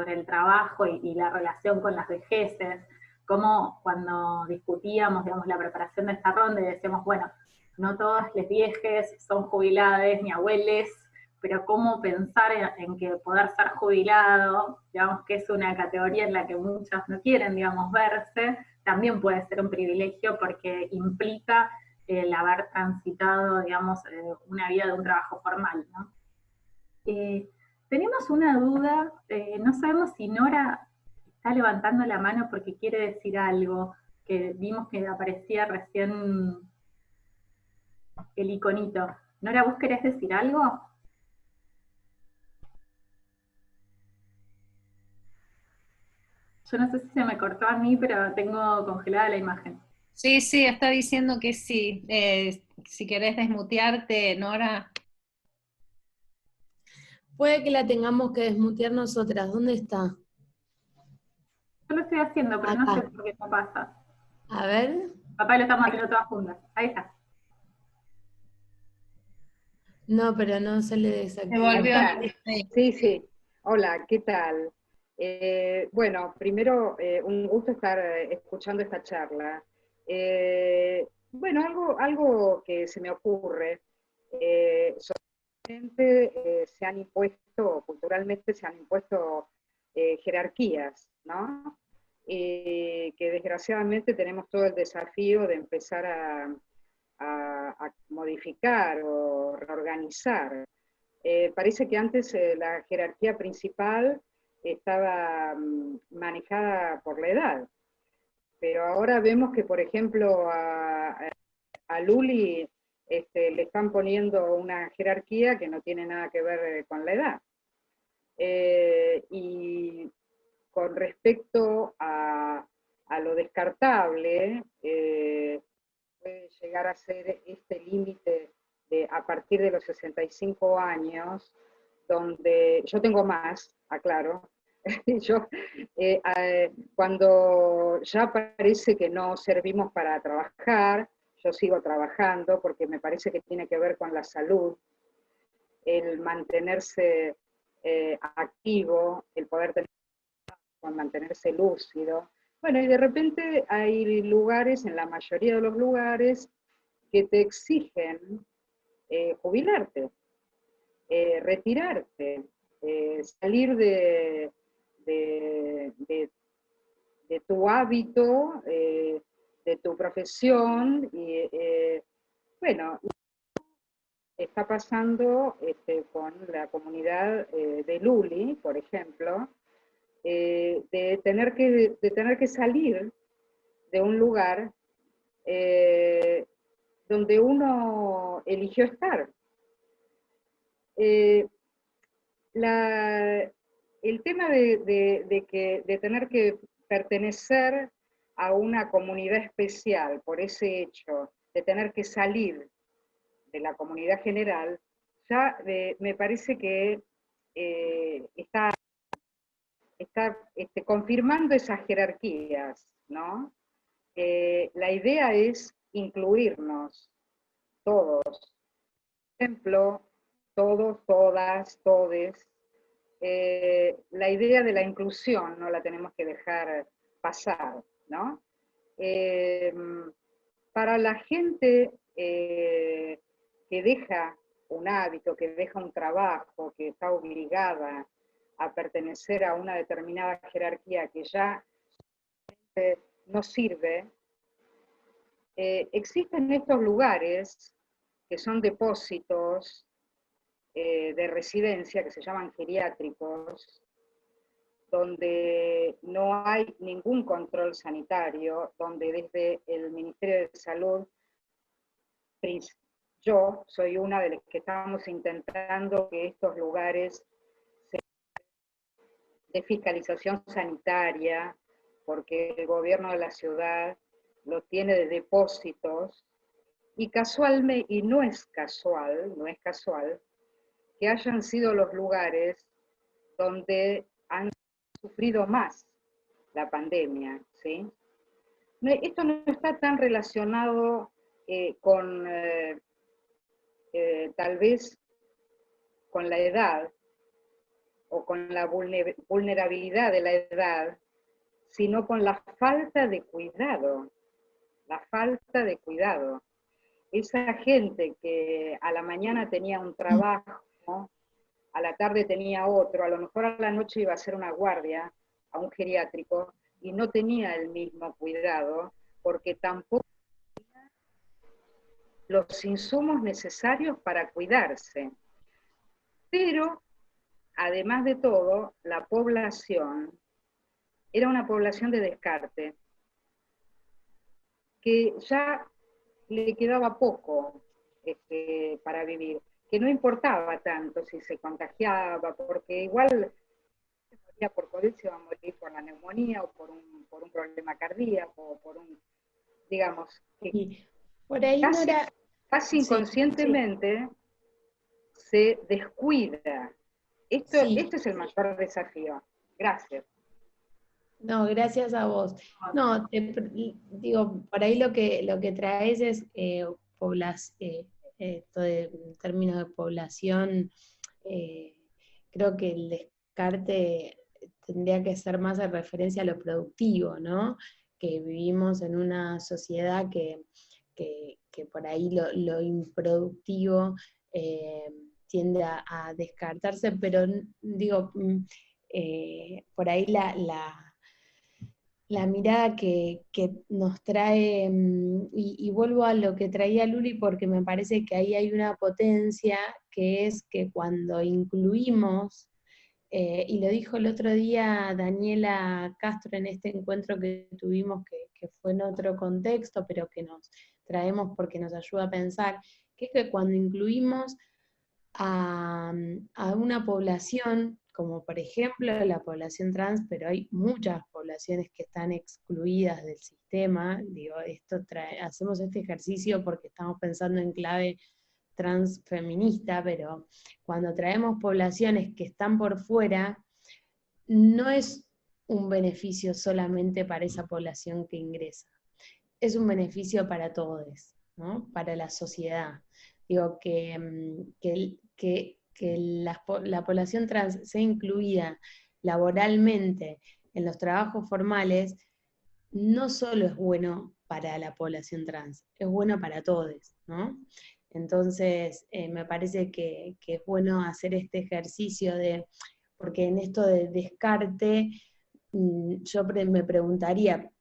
el trabajo y la relación con las vejeces, como cuando discutíamos, digamos, la preparación de esta ronda y decíamos, bueno, no todas las viejes son jubiladas ni abueles, pero cómo pensar en que poder ser jubilado, digamos que es una categoría en la que muchas no quieren, digamos, verse, también puede ser un privilegio porque implica el haber transitado, digamos, una vida de un trabajo formal, ¿no? Tenemos una duda, no sabemos si Nora está levantando la mano porque quiere decir algo, que vimos que aparecía recién el iconito. Nora, ¿vos querés decir algo? Yo no sé si se me cortó a mí, pero tengo congelada la imagen. Sí, sí, está diciendo que sí. Si querés desmutearte, Nora. Puede que la tengamos que desmutear nosotras. ¿Dónde está? Yo lo estoy haciendo, pero Acá. no sé por qué no pasa. A ver. Papá, lo estamos haciendo todas juntas. Ahí está. No, pero no se le Se desactivó. volvió. Sí, sí. Hola, ¿qué tal? Bueno, primero, un gusto estar escuchando esta charla. Bueno, algo que se me ocurre, socialmente se han impuesto, culturalmente se han impuesto jerarquías, ¿no? Que desgraciadamente tenemos todo el desafío de empezar a modificar o reorganizar. Parece que antes la jerarquía principal estaba manejada por la edad, pero ahora vemos que, por ejemplo, a Luli le están poniendo una jerarquía que no tiene nada que ver con la edad. Y con respecto a lo descartable, puede llegar a ser este límite a partir de los 65 años, donde yo tengo más, aclaro, yo, cuando ya parece que no servimos para trabajar, yo sigo trabajando porque me parece que tiene que ver con la salud, el mantenerse activo, el poder tener, con mantenerse lúcido. Bueno, y de repente hay lugares, en la mayoría de los lugares, que te exigen jubilarte, retirarte, salir de tu hábito, de tu profesión, y bueno, está pasando con la comunidad de Luli, por ejemplo, de tener que salir de un lugar donde uno eligió estar. El tema de tener que pertenecer a una comunidad especial por ese hecho, de tener que salir de la comunidad general, ya me parece que está confirmando esas jerarquías, ¿no? La idea es incluirnos, todos. Por ejemplo, todos, todas, todes. La idea de la inclusión no la tenemos que dejar pasar, ¿no? Para la gente que deja un hábito, que deja un trabajo, que está obligada a pertenecer a una determinada jerarquía que ya no sirve, existen estos lugares que son depósitos de residencia, que se llaman geriátricos, donde no hay ningún control sanitario, donde desde el Ministerio de Salud, yo soy una de las que estamos intentando que estos lugares de fiscalización sanitaria, porque el gobierno de la ciudad lo tiene de depósitos, y casualmente, y no es casual, que hayan sido los lugares donde han sufrido más la pandemia, ¿sí? Esto no está tan relacionado con, tal vez, con la edad, o con la vulnerabilidad de la edad, sino con la falta de cuidado, Esa gente que a la mañana tenía un trabajo, a la tarde tenía otro, a lo mejor a la noche iba a hacer una guardia a un geriátrico y no tenía el mismo cuidado porque tampoco tenía los insumos necesarios para cuidarse. Pero, además de todo, la población era una población de descarte, que ya le quedaba poco para vivir, que no importaba tanto si se contagiaba, porque igual se moría por COVID, se iba a morir por la neumonía o por un problema cardíaco, o por un, digamos, Y por ahí casi inconscientemente se descuida. Esto es el mayor desafío. Gracias. No, gracias a vos. No, digo, por ahí lo que traes es esto de en términos de población, creo que el descarte tendría que ser más en referencia a lo productivo, ¿no? Que vivimos en una sociedad que por ahí lo improductivo tiende a descartarse, pero digo, por ahí la mirada que nos trae, y vuelvo a lo que traía Luli, porque me parece que ahí hay una potencia, que es que cuando incluimos, y lo dijo el otro día Daniela Castro en este encuentro que tuvimos, que fue en otro contexto, pero que nos traemos porque nos ayuda a pensar, que es que cuando incluimos a una población, como por ejemplo la población trans, pero hay muchas poblaciones que están excluidas del sistema, digo, hacemos este ejercicio porque estamos pensando en clave transfeminista, pero cuando traemos poblaciones que están por fuera, no es un beneficio solamente para esa población que ingresa, es un beneficio para todos, ¿no? Para la sociedad. Digo, que la población trans sea incluida laboralmente en los trabajos formales, no solo es bueno para la población trans, es bueno para todos, ¿no? Entonces, me parece que es bueno hacer este ejercicio porque en esto de descarte, yo me preguntaría,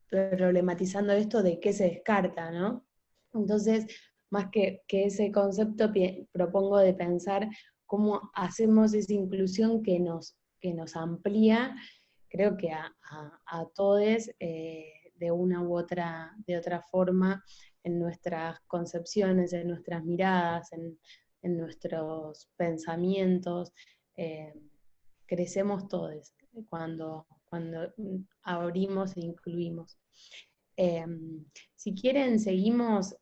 problematizando esto de qué se descarta, ¿no? Entonces, más que ese concepto, propongo de pensar cómo hacemos esa inclusión que nos amplía, creo que a todos, de una u otra, de otra forma, en nuestras concepciones, en nuestras miradas, en nuestros pensamientos. Crecemos todos cuando abrimos e incluimos. Si quieren, seguimos.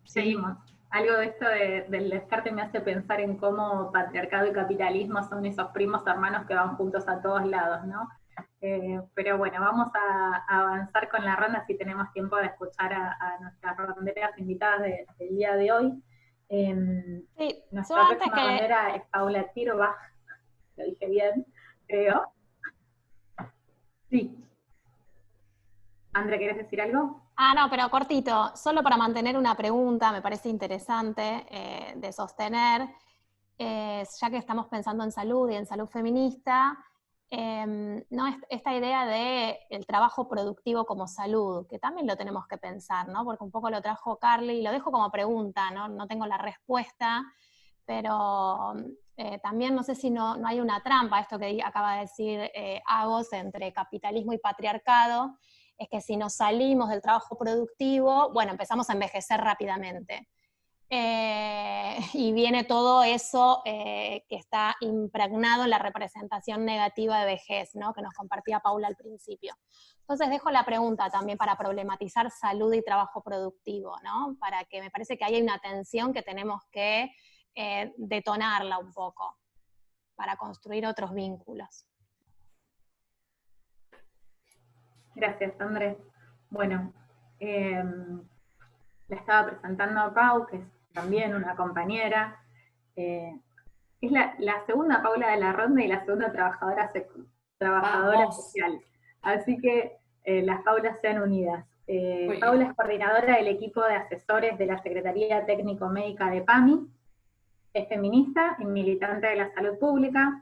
Seguimos. Algo de esto del descarte me hace pensar en cómo patriarcado y capitalismo son esos primos hermanos que van juntos a todos lados, ¿no? Pero bueno, vamos a avanzar con la ronda si tenemos tiempo de escuchar a nuestras ronderas invitadas del día de hoy. Sí, nuestra próxima rondera es Paula Tirbach, lo dije bien, creo. Sí. Andrea, ¿quieres decir algo? No, pero cortito, solo para mantener una pregunta, me parece interesante de sostener, ya que estamos pensando en salud y en salud feminista, ¿no? Esta idea de el trabajo productivo como salud, que también lo tenemos que pensar, ¿no? Porque un poco lo trajo Carly, lo dejo como pregunta, ¿no? No tengo la respuesta, pero también no sé si no hay una trampa, esto que acaba de decir Agos, entre capitalismo y patriarcado, es que si nos salimos del trabajo productivo, bueno, empezamos a envejecer rápidamente. Y viene todo eso que está impregnado en la representación negativa de vejez, ¿no? Que nos compartía Paula al principio. Entonces dejo la pregunta también para problematizar salud y trabajo productivo, ¿no? Para que me parece que hay una tensión que tenemos que detonarla un poco para construir otros vínculos. Gracias, Andrés. Bueno, la estaba presentando a Pau, que es también una compañera. Es la segunda Paula de la ronda y la segunda trabajadora social. Así que las Paulas sean unidas. Paula es coordinadora del equipo de asesores de la Secretaría Técnico-Médica de PAMI, es feminista y militante de la salud pública,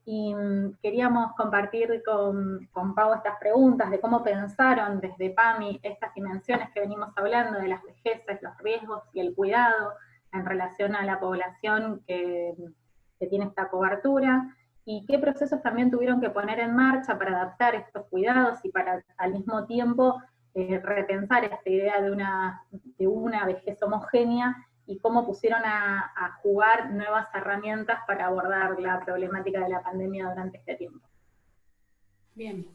y queríamos compartir con Pau estas preguntas de cómo pensaron desde PAMI estas dimensiones que venimos hablando de las vejeces, los riesgos y el cuidado en relación a la población que tiene esta cobertura, y qué procesos también tuvieron que poner en marcha para adaptar estos cuidados y para al mismo tiempo repensar esta idea de una vejez homogénea, y cómo pusieron a jugar nuevas herramientas para abordar la problemática de la pandemia durante este tiempo. Bien.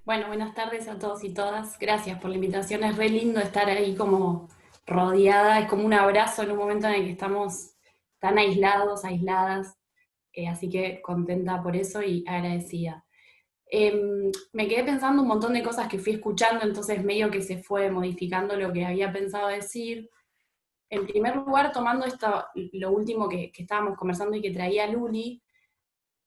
Bueno, buenas tardes a todos y todas. Gracias por la invitación. Es re lindo estar ahí como rodeada. Es como un abrazo en un momento en el que estamos tan aislados, aisladas. Así que contenta por eso y agradecida. Me quedé pensando un montón de cosas que fui escuchando, entonces medio que se fue modificando lo que había pensado decir. En primer lugar, tomando lo último que estábamos conversando y que traía Luli,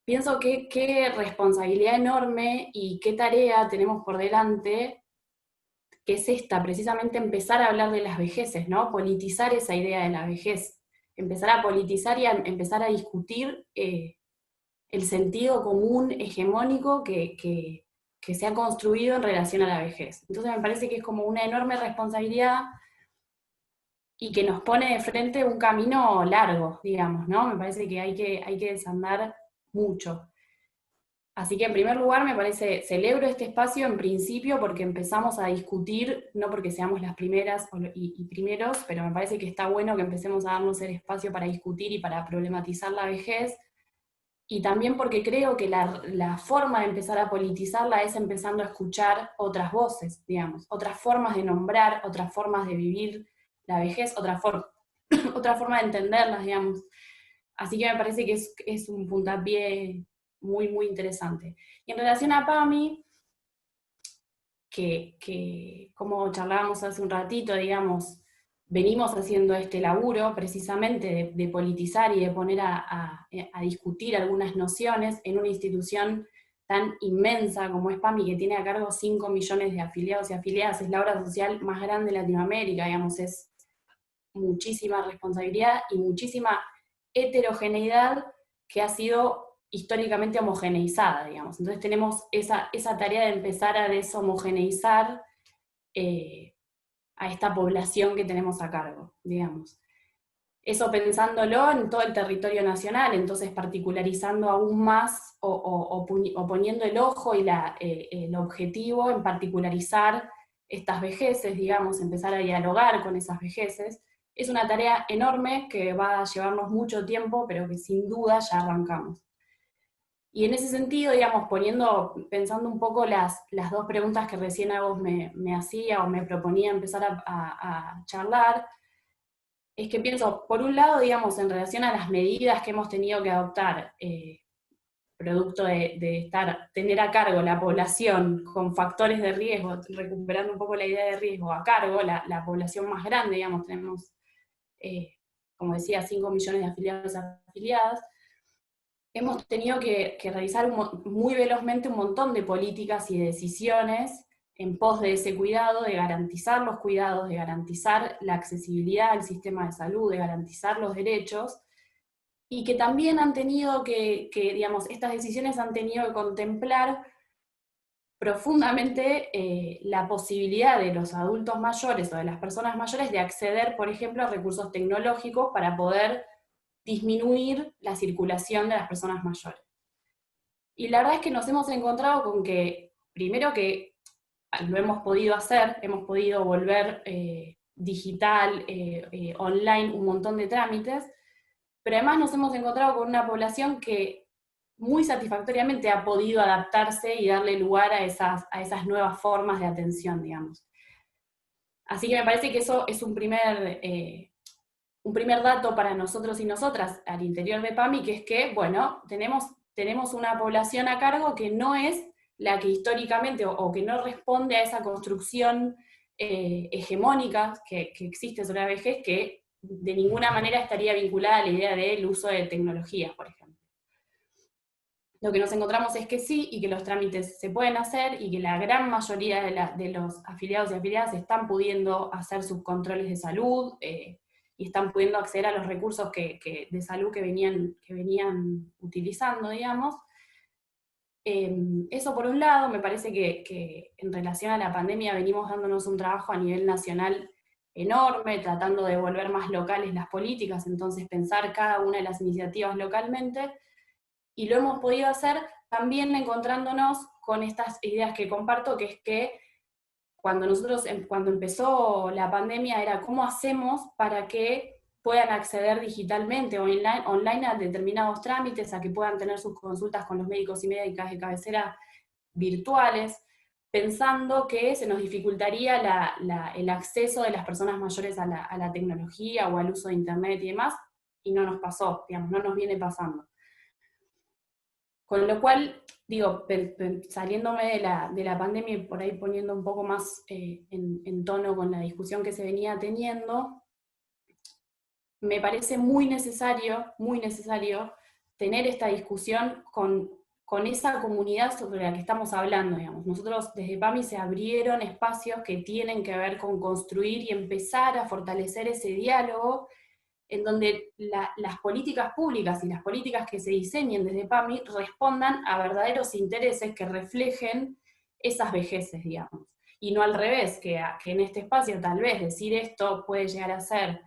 pienso que qué responsabilidad enorme y qué tarea tenemos por delante, que es esta, precisamente empezar a hablar de las vejeces, ¿no? Politizar esa idea de la vejez, empezar a politizar y a empezar a discutir el sentido común hegemónico que se ha construido en relación a la vejez. Entonces me parece que es como una enorme responsabilidad y que nos pone de frente un camino largo, digamos, ¿no? Me parece que hay que desandar mucho. Así que en primer lugar me parece, celebro este espacio en principio porque empezamos a discutir, no porque seamos las primeras y primeros, pero me parece que está bueno que empecemos a darnos el espacio para discutir y para problematizar la vejez, y también porque creo que la forma de empezar a politizarla es empezando a escuchar otras voces, digamos, otras formas de nombrar, otras formas de vivir la vejez, otra forma de entenderlas, digamos. Así que me parece que es un puntapié muy, muy interesante. Y en relación a PAMI, que como charlábamos hace un ratito, digamos, venimos haciendo este laburo precisamente de politizar y de poner a discutir algunas nociones en una institución tan inmensa como es PAMI, que tiene a cargo 5 millones de afiliados y afiliadas, es la obra social más grande de Latinoamérica, digamos, es muchísima responsabilidad y muchísima heterogeneidad que ha sido históricamente homogeneizada, digamos. Entonces tenemos esa tarea de empezar a deshomogeneizar a esta población que tenemos a cargo, digamos. Eso pensándolo en todo el territorio nacional, entonces particularizando aún más o poniendo el ojo y el objetivo en particularizar estas vejeces, digamos, empezar a dialogar con esas vejeces. Es una tarea enorme que va a llevarnos mucho tiempo, pero que sin duda ya arrancamos. Y en ese sentido, digamos, pensando un poco las dos preguntas que recién a vos me hacía o me proponía empezar a charlar, es que pienso, por un lado, digamos, en relación a las medidas que hemos tenido que adoptar, producto de tener a cargo la población con factores de riesgo, recuperando un poco la idea de riesgo a cargo, la población más grande, digamos, tenemos, como decía, 5 millones de afiliados y afiliadas, hemos tenido que realizar muy velozmente un montón de políticas y de decisiones en pos de ese cuidado, de garantizar los cuidados, de garantizar la accesibilidad al sistema de salud, de garantizar los derechos, y que también han tenido digamos, estas decisiones han tenido que contemplar profundamente la posibilidad de los adultos mayores o de las personas mayores de acceder, por ejemplo, a recursos tecnológicos para poder disminuir la circulación de las personas mayores. Y la verdad es que nos hemos encontrado con que, primero que lo hemos podido hacer, hemos podido volver digital, online, un montón de trámites, pero además nos hemos encontrado con una población que muy satisfactoriamente ha podido adaptarse y darle lugar a esas nuevas formas de atención, digamos. Así que me parece que eso es un primer dato para nosotros y nosotras al interior de PAMI, que es que, bueno, tenemos una población a cargo que no es la que históricamente, o que no responde a esa construcción hegemónica que existe sobre la vejez, que de ninguna manera estaría vinculada a la idea del uso de tecnologías, por ejemplo. Lo que nos encontramos es que sí, y que los trámites se pueden hacer, y que la gran mayoría de los afiliados y afiliadas están pudiendo hacer sus controles de salud, y están pudiendo acceder a los recursos de salud que venían utilizando, digamos. Eso por un lado, me parece que en relación a la pandemia venimos dándonos un trabajo a nivel nacional enorme, tratando de volver más locales las políticas, entonces pensar cada una de las iniciativas localmente, y lo hemos podido hacer también encontrándonos con estas ideas que comparto, que es que cuando empezó la pandemia era cómo hacemos para que puedan acceder digitalmente o online a determinados trámites, a que puedan tener sus consultas con los médicos y médicas de cabecera virtuales, pensando que se nos dificultaría el acceso de las personas mayores a la tecnología o al uso de internet y demás, y no nos pasó, digamos, no nos viene pasando. Con lo cual, digo, saliéndome de la pandemia y por ahí poniendo un poco más en tono con la discusión que se venía teniendo, me parece muy necesario tener esta discusión con esa comunidad sobre la que estamos hablando, digamos. Nosotros desde PAMI se abrieron espacios que tienen que ver con construir y empezar a fortalecer ese diálogo en donde las políticas públicas y las políticas que se diseñen desde PAMI respondan a verdaderos intereses que reflejen esas vejeces, digamos. Y no al revés, que en este espacio tal vez decir esto puede llegar a ser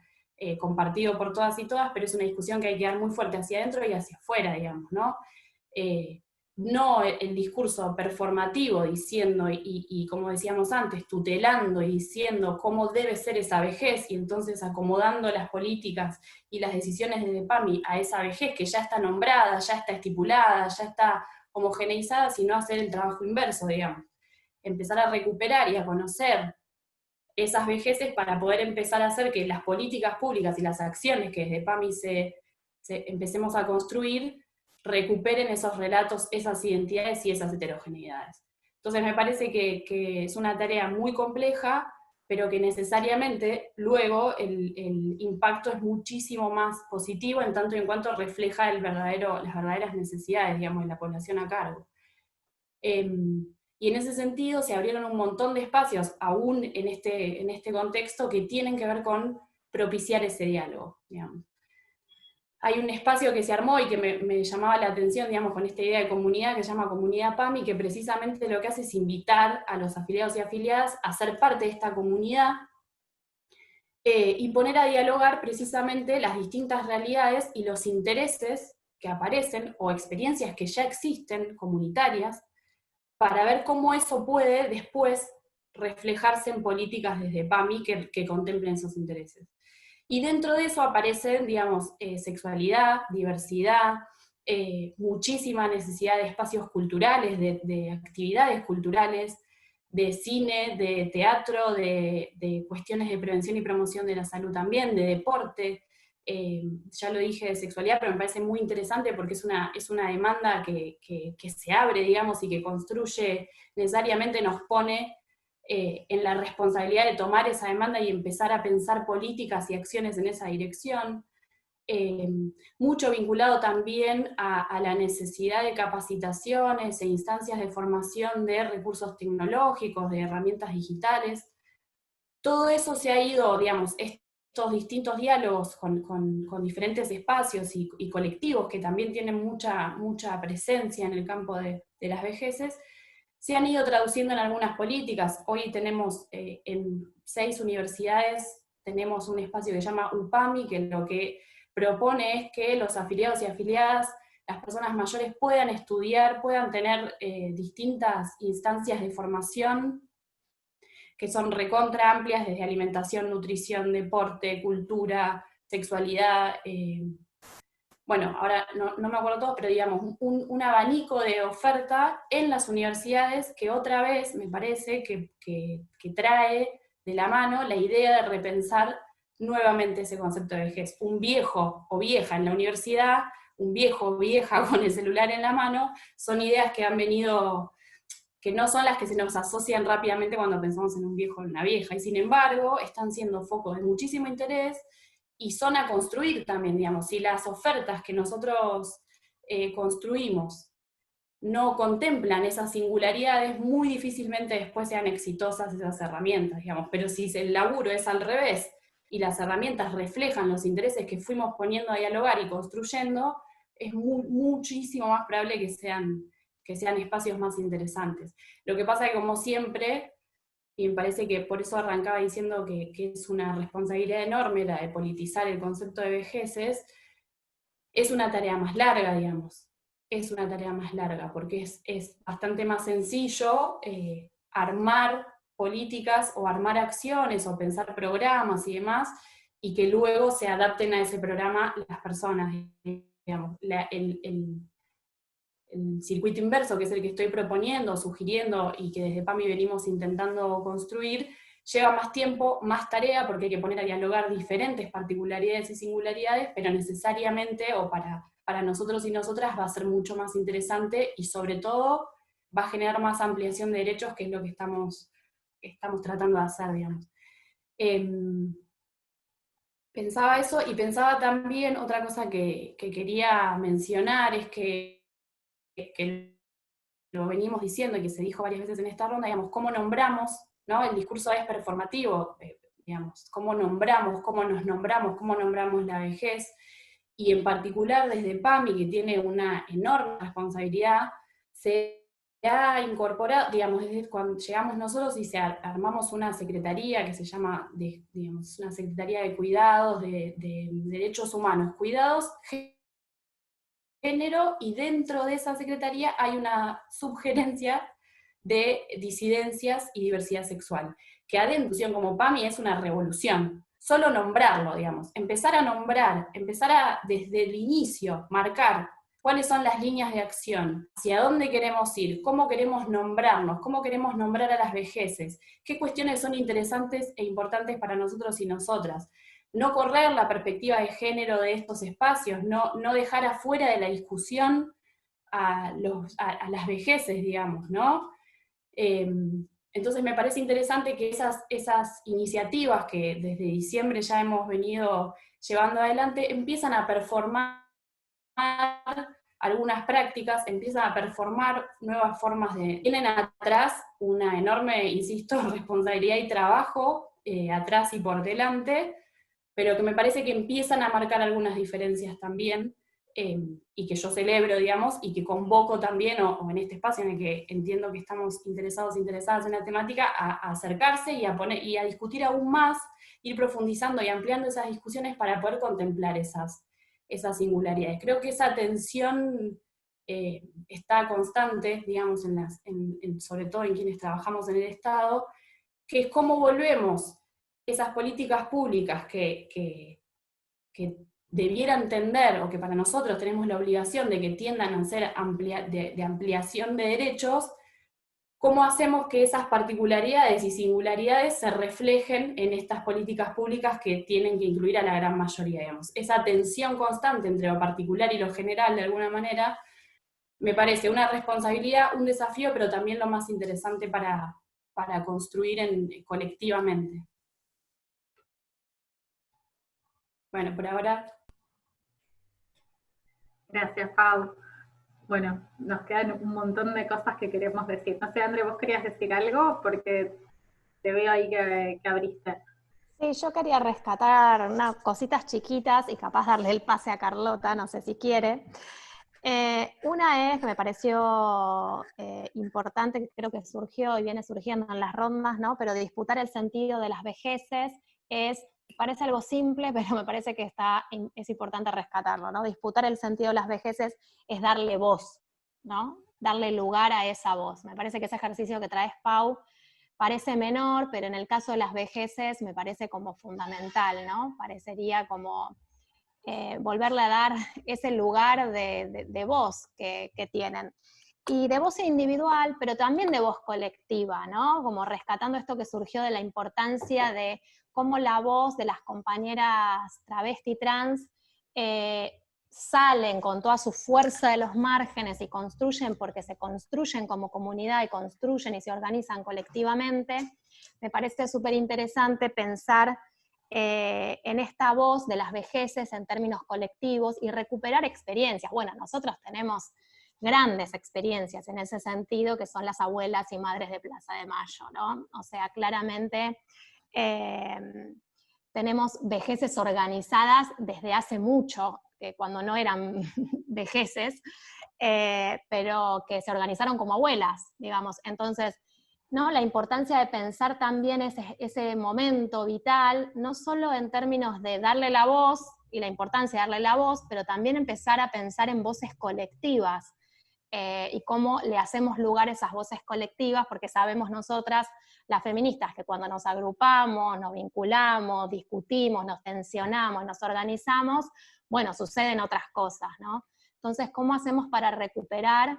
compartido por todas y todas, pero es una discusión que hay que dar muy fuerte hacia adentro y hacia afuera, digamos, ¿no? No el discurso performativo diciendo, y como decíamos antes, tutelando y diciendo cómo debe ser esa vejez, y entonces acomodando las políticas y las decisiones de PAMI a esa vejez que ya está nombrada, ya está estipulada, ya está homogeneizada, sino hacer el trabajo inverso, digamos. Empezar a recuperar y a conocer esas vejeces para poder empezar a hacer que las políticas públicas y las acciones que desde PAMI empecemos a construir recuperen esos relatos, esas identidades y esas heterogeneidades. Entonces me parece que es una tarea muy compleja, pero que necesariamente luego el impacto es muchísimo más positivo en tanto y en cuanto refleja las verdaderas necesidades, digamos, de la población a cargo. Y en ese sentido se abrieron un montón de espacios, aún en este contexto, que tienen que ver con propiciar ese diálogo, digamos. Hay un espacio que se armó y que me llamaba la atención, digamos, con esta idea de comunidad que se llama Comunidad PAMI, que precisamente lo que hace es invitar a los afiliados y afiliadas a ser parte de esta comunidad y poner a dialogar precisamente las distintas realidades y los intereses que aparecen o experiencias que ya existen comunitarias para ver cómo eso puede después reflejarse en políticas desde PAMI que contemplen esos intereses. Y dentro de eso aparecen, digamos, sexualidad, diversidad, muchísima necesidad de espacios culturales, de actividades culturales, de cine, de teatro, de cuestiones de prevención y promoción de la salud también, de deporte. Ya lo dije de sexualidad, pero me parece muy interesante porque es una demanda que se abre, digamos, y que construye, necesariamente nos pone en la responsabilidad de tomar esa demanda y empezar a pensar políticas y acciones en esa dirección. Mucho vinculado también a la necesidad de capacitaciones e instancias de formación de recursos tecnológicos, de herramientas digitales. Todo eso se ha ido, digamos, estos distintos diálogos con diferentes espacios y colectivos que también tienen mucha presencia en el campo de las vejeces, se han ido traduciendo en algunas políticas. Hoy tenemos en 6 universidades, tenemos un espacio que se llama UPAMI, que lo que propone es que los afiliados y afiliadas, las personas mayores puedan estudiar, puedan tener distintas instancias de formación que son recontra amplias, desde alimentación, nutrición, deporte, cultura, sexualidad, bueno, ahora no me acuerdo todo, pero digamos, un abanico de oferta en las universidades que otra vez me parece que trae de la mano la idea de repensar nuevamente ese concepto de vejez. Un viejo o vieja en la universidad, un viejo o vieja con el celular en la mano, son ideas que han venido, que no son las que se nos asocian rápidamente cuando pensamos en un viejo o en una vieja, y sin embargo están siendo focos de muchísimo interés, y son a construir también, digamos. Si las ofertas que nosotros construimos no contemplan esas singularidades, muy difícilmente después sean exitosas esas herramientas, digamos. Pero si el laburo es al revés, y las herramientas reflejan los intereses que fuimos poniendo a dialogar y construyendo, es muchísimo más probable que sean espacios más interesantes. Lo que pasa es que, como siempre, y me parece que por eso arrancaba diciendo que es una responsabilidad enorme la de politizar el concepto de vejeces, es una tarea más larga, digamos. Es una tarea más larga, porque es bastante más sencillo armar políticas o armar acciones o pensar programas y demás, y que luego se adapten a ese programa las personas, digamos. El circuito inverso, que es el que estoy proponiendo, sugiriendo, y que desde PAMI venimos intentando construir, lleva más tiempo, más tarea, porque hay que poner a dialogar diferentes particularidades y singularidades, pero necesariamente, o para nosotros y nosotras, va a ser mucho más interesante, y sobre todo va a generar más ampliación de derechos, que es lo que estamos tratando de hacer, digamos. Pensaba eso y pensaba también otra cosa que quería mencionar, es que lo venimos diciendo y que se dijo varias veces en esta ronda, digamos, cómo nombramos, ¿no? El discurso es performativo, digamos, cómo nombramos, cómo nos nombramos, cómo nombramos la vejez, y en particular desde PAMI, que tiene una enorme responsabilidad, se ha incorporado, digamos, desde cuando llegamos nosotros y armamos una secretaría que se llama, digamos, una secretaría de cuidados, de derechos humanos, cuidados, género, y dentro de esa secretaría hay una subgerencia de disidencias y diversidad sexual, que adentro, como PAMI, es una revolución. Solo nombrarlo, digamos, empezar a nombrar, desde el inicio, marcar cuáles son las líneas de acción, hacia dónde queremos ir, cómo queremos nombrarnos, cómo queremos nombrar a las vejeces, qué cuestiones son interesantes e importantes para nosotros y nosotras. No correr la perspectiva de género de estos espacios, no dejar afuera de la discusión a las vejeces, digamos, ¿no? Entonces me parece interesante que esas iniciativas que desde diciembre ya hemos venido llevando adelante empiezan a performar algunas prácticas, empiezan a performar nuevas formas tienen atrás una enorme, insisto, responsabilidad y trabajo, atrás y por delante, pero que me parece que empiezan a marcar algunas diferencias también, y que yo celebro, digamos, y que convoco también, o en este espacio en el que entiendo que estamos interesadas en la temática, a acercarse y a discutir aún más, ir profundizando y ampliando esas discusiones para poder contemplar esas singularidades. Creo que esa tensión está constante, digamos, sobre todo en quienes trabajamos en el Estado, que es cómo volvemos esas políticas públicas que debieran tender, o que para nosotros tenemos la obligación de que tiendan a ser de ampliación de derechos, cómo hacemos que esas particularidades y singularidades se reflejen en estas políticas públicas que tienen que incluir a la gran mayoría, digamos. Esa tensión constante entre lo particular y lo general, de alguna manera, me parece una responsabilidad, un desafío, pero también lo más interesante para construir colectivamente. Bueno, por ahora. Gracias, Pau. Bueno, nos quedan un montón de cosas que queremos decir. No sé, André, ¿vos querías decir algo? Porque te veo ahí que abriste. Sí, yo quería rescatar unas cositas chiquitas y capaz darle el pase a Carlota, no sé si quiere. Una es que me pareció importante, que creo que surgió y viene surgiendo en las rondas, ¿no? Pero de disputar el sentido de las vejeces parece algo simple, pero me parece que es importante rescatarlo, ¿no? Disputar el sentido de las vejeces es darle voz, ¿no? Darle lugar a esa voz. Me parece que ese ejercicio que traes, Pau, parece menor, pero en el caso de las vejeces me parece como fundamental, ¿no? Parecería como volverle a dar ese lugar de voz que tienen. Y de voz individual, pero también de voz colectiva, ¿no? Como rescatando esto que surgió de la importancia de cómo la voz de las compañeras travesti trans salen con toda su fuerza de los márgenes y construyen, porque se construyen como comunidad y construyen y se organizan colectivamente. Me parece súper interesante pensar en esta voz de las vejeces en términos colectivos y recuperar experiencias. Bueno, nosotros tenemos grandes experiencias en ese sentido, que son las abuelas y madres de Plaza de Mayo, ¿no? O sea, claramente tenemos vejeces organizadas desde hace mucho, cuando no eran vejeces, pero que se organizaron como abuelas, digamos. Entonces, ¿no? La importancia de pensar también ese momento vital, no solo en términos de darle la voz, y la importancia de darle la voz, pero también empezar a pensar en voces colectivas, y cómo le hacemos lugar a esas voces colectivas, porque sabemos nosotras, las feministas, que cuando nos agrupamos, nos vinculamos, discutimos, nos tensionamos, nos organizamos, bueno, suceden otras cosas, ¿no? Entonces, ¿cómo hacemos para recuperar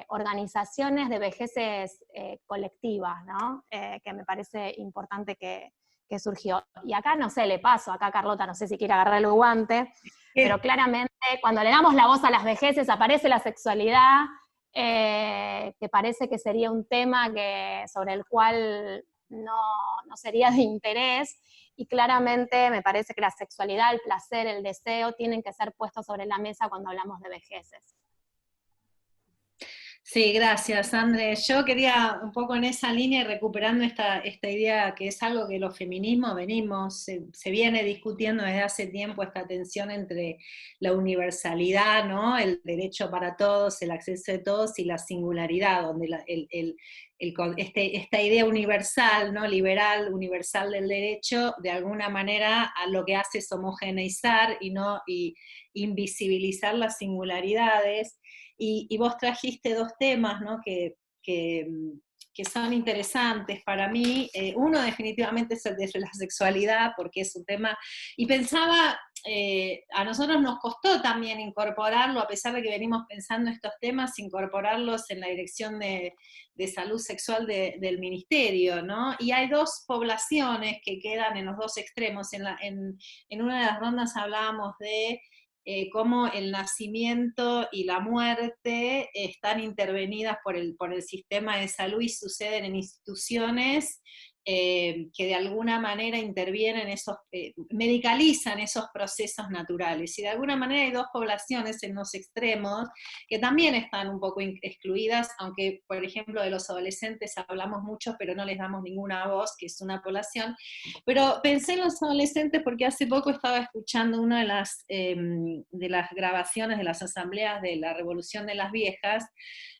organizaciones de vejeces colectivas, ¿no? Que me parece importante que surgió. Y acá, no sé, le paso, acá Carlota, no sé si quiere agarrar el guante, pero claramente cuando le damos la voz a las vejeces aparece la sexualidad, que parece que sería un tema sobre el cual no sería de interés, y claramente me parece que la sexualidad, el placer, el deseo tienen que ser puestos sobre la mesa cuando hablamos de vejeces. Sí, gracias, Andrés. Yo quería un poco en esa línea, recuperando esta idea que es algo que los feminismos se viene discutiendo desde hace tiempo, esta tensión entre la universalidad, ¿no? El derecho para todos, el acceso de todos, y la singularidad, donde esta idea universal, ¿no? Liberal, universal del derecho, de alguna manera a lo que hace es homogeneizar y invisibilizar las singularidades. Y vos trajiste dos temas, ¿no? que son interesantes para mí. Uno definitivamente es el de la sexualidad, porque es un tema, y pensaba, a nosotros nos costó también incorporarlo, a pesar de que venimos pensando estos temas, incorporarlos en la dirección de salud sexual del ministerio, ¿no? Y hay dos poblaciones que quedan en los dos extremos. En una de las rondas hablábamos de cómo el nacimiento y la muerte están intervenidas por el sistema de salud y suceden en instituciones que de alguna manera intervienen medicalizan esos procesos naturales. Y de alguna manera hay dos poblaciones en los extremos que también están un poco excluidas, aunque, por ejemplo, de los adolescentes hablamos mucho, pero no les damos ninguna voz, que es una población. Pero pensé en los adolescentes porque hace poco estaba escuchando una de las grabaciones de las asambleas de la Revolución de las Viejas,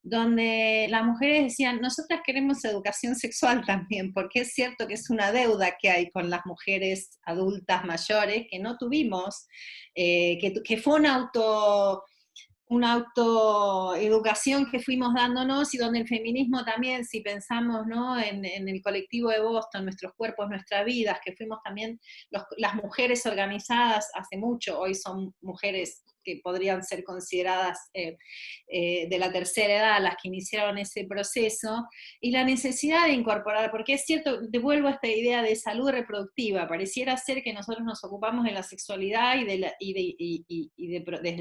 donde las mujeres decían, nosotras queremos educación sexual también, porque es cierto que es una deuda que hay con las mujeres adultas mayores que no tuvimos, que fue una autoeducación que fuimos dándonos, y donde el feminismo también, si pensamos, ¿no? en el colectivo de Boston, Nuestros Cuerpos, Nuestras Vidas, que fuimos también las mujeres organizadas hace mucho, hoy son mujeres que podrían ser consideradas de la tercera edad, las que iniciaron ese proceso, y la necesidad de incorporar, porque es cierto, devuelvo a esta idea de salud reproductiva, pareciera ser que nosotros nos ocupamos de la sexualidad desde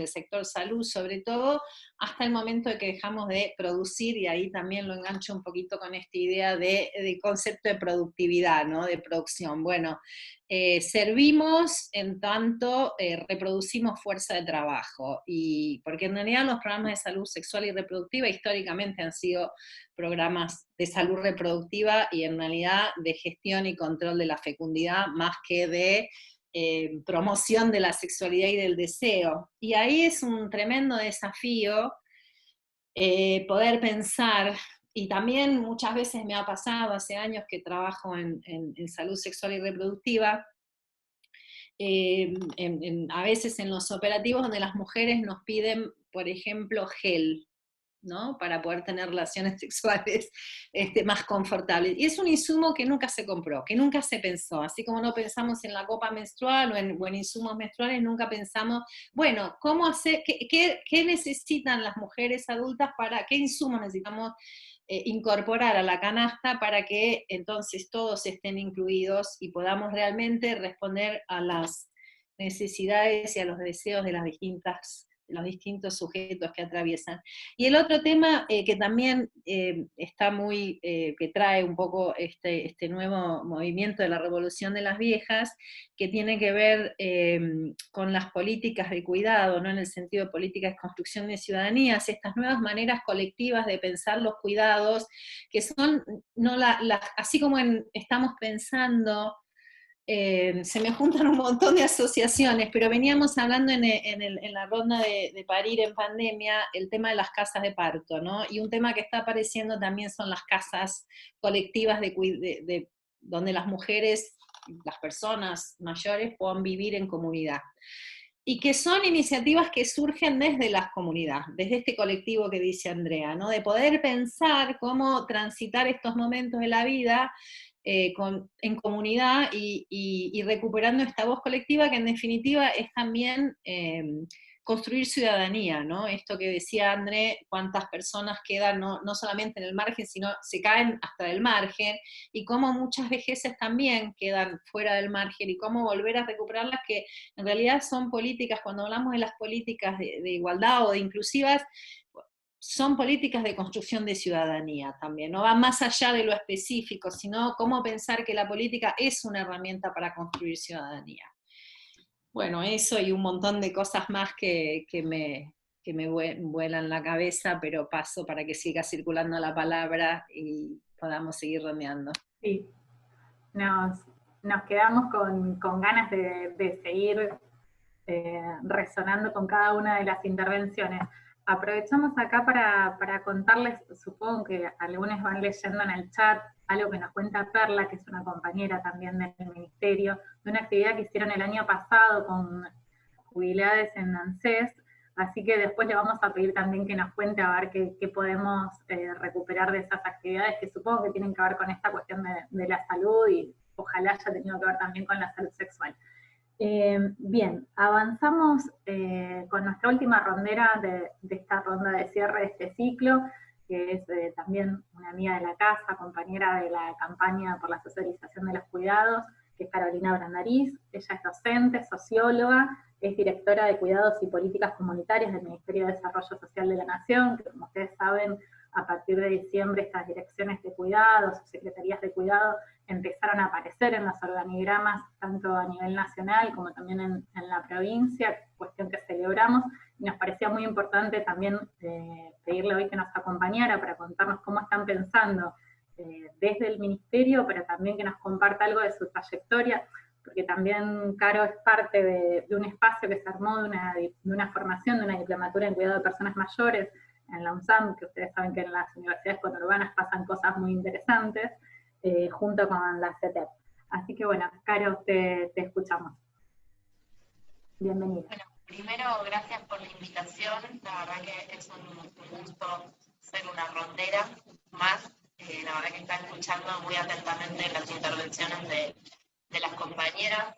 el sector salud sobre todo, hasta el momento de que dejamos de producir, y ahí también lo engancho un poquito con esta idea de concepto de productividad, ¿no? De producción. Bueno, servimos en tanto reproducimos fuerza de trabajo, y porque en realidad los programas de salud sexual y reproductiva históricamente han sido programas de salud reproductiva y en realidad de gestión y control de la fecundidad, más que de promoción de la sexualidad y del deseo. Y ahí es un tremendo desafío poder pensar. Y también muchas veces me ha pasado, hace años que trabajo en salud sexual y reproductiva, a veces en los operativos donde las mujeres nos piden, por ejemplo, gel, ¿no? Para poder tener relaciones sexuales más confortables. Y es un insumo que nunca se compró, que nunca se pensó. Así como no pensamos en la copa menstrual o en insumos menstruales, nunca pensamos, bueno, ¿cómo hacer, qué necesitan las mujeres adultas qué insumos necesitamos incorporar a la canasta para que entonces todos estén incluidos y podamos realmente responder a las necesidades y a los deseos de los distintos sujetos que atraviesan. Y el otro tema que también está que trae un poco este nuevo movimiento de la Revolución de las Viejas, que tiene que ver con las políticas de cuidado, ¿no? En el sentido de políticas de construcción de ciudadanías, estas nuevas maneras colectivas de pensar los cuidados, que son, no así como estamos pensando, se me juntan un montón de asociaciones, pero veníamos hablando en la ronda de parir en pandemia, el tema de las casas de parto, ¿no? Y un tema que está apareciendo también son las casas colectivas donde las mujeres, las personas mayores puedan vivir en comunidad. Y que son iniciativas que surgen desde las comunidades, desde este colectivo que dice Andrea, ¿no? De poder pensar cómo transitar estos momentos de la vida en comunidad y recuperando esta voz colectiva, que en definitiva es también construir ciudadanía, ¿no? Esto que decía André, cuántas personas quedan no solamente en el margen, sino se caen hasta el margen, y cómo muchas vejeces también quedan fuera del margen, y cómo volver a recuperarlas, que en realidad son políticas, cuando hablamos de las políticas de igualdad o de inclusivas, son políticas de construcción de ciudadanía también, no va más allá de lo específico, sino cómo pensar que la política es una herramienta para construir ciudadanía. Bueno, eso y un montón de cosas más que me vuelan la cabeza, pero paso para que siga circulando la palabra y podamos seguir rondeando. Sí, nos quedamos con ganas de seguir resonando con cada una de las intervenciones. Aprovechamos acá para contarles, supongo que algunos van leyendo en el chat, algo que nos cuenta Perla, que es una compañera también del Ministerio, de una actividad que hicieron el año pasado con jubiladas en ANSES, así que después le vamos a pedir también que nos cuente a ver qué podemos recuperar de esas actividades, que supongo que tienen que ver con esta cuestión de la salud y ojalá haya tenido que ver también con la salud sexual. Bien, avanzamos con nuestra última rondera de esta ronda de cierre de este ciclo, que es también una amiga de la casa, compañera de la campaña por la socialización de los cuidados, que es Carolina Brandariz. Ella es docente, socióloga, es directora de Cuidados y Políticas Comunitarias del Ministerio de Desarrollo Social de la Nación, que como ustedes saben, a partir de diciembre estas direcciones de cuidados, secretarías de cuidado, empezaron a aparecer en los organigramas, tanto a nivel nacional como también en la provincia, cuestión que celebramos, y nos parecía muy importante también pedirle hoy que nos acompañara para contarnos cómo están pensando desde el Ministerio, pero también que nos comparta algo de su trayectoria, porque también Caro es parte de un espacio que se armó de una formación, de una diplomatura en cuidado de personas mayores en la UNSAM, que ustedes saben que en las universidades conurbanas pasan cosas muy interesantes, junto con la CETEP. Así que bueno, Caro, te escuchamos. Bienvenida. Bueno, primero, gracias por la invitación. La verdad que es un gusto ser una rondera más. La verdad que está escuchando muy atentamente las intervenciones de las compañeras,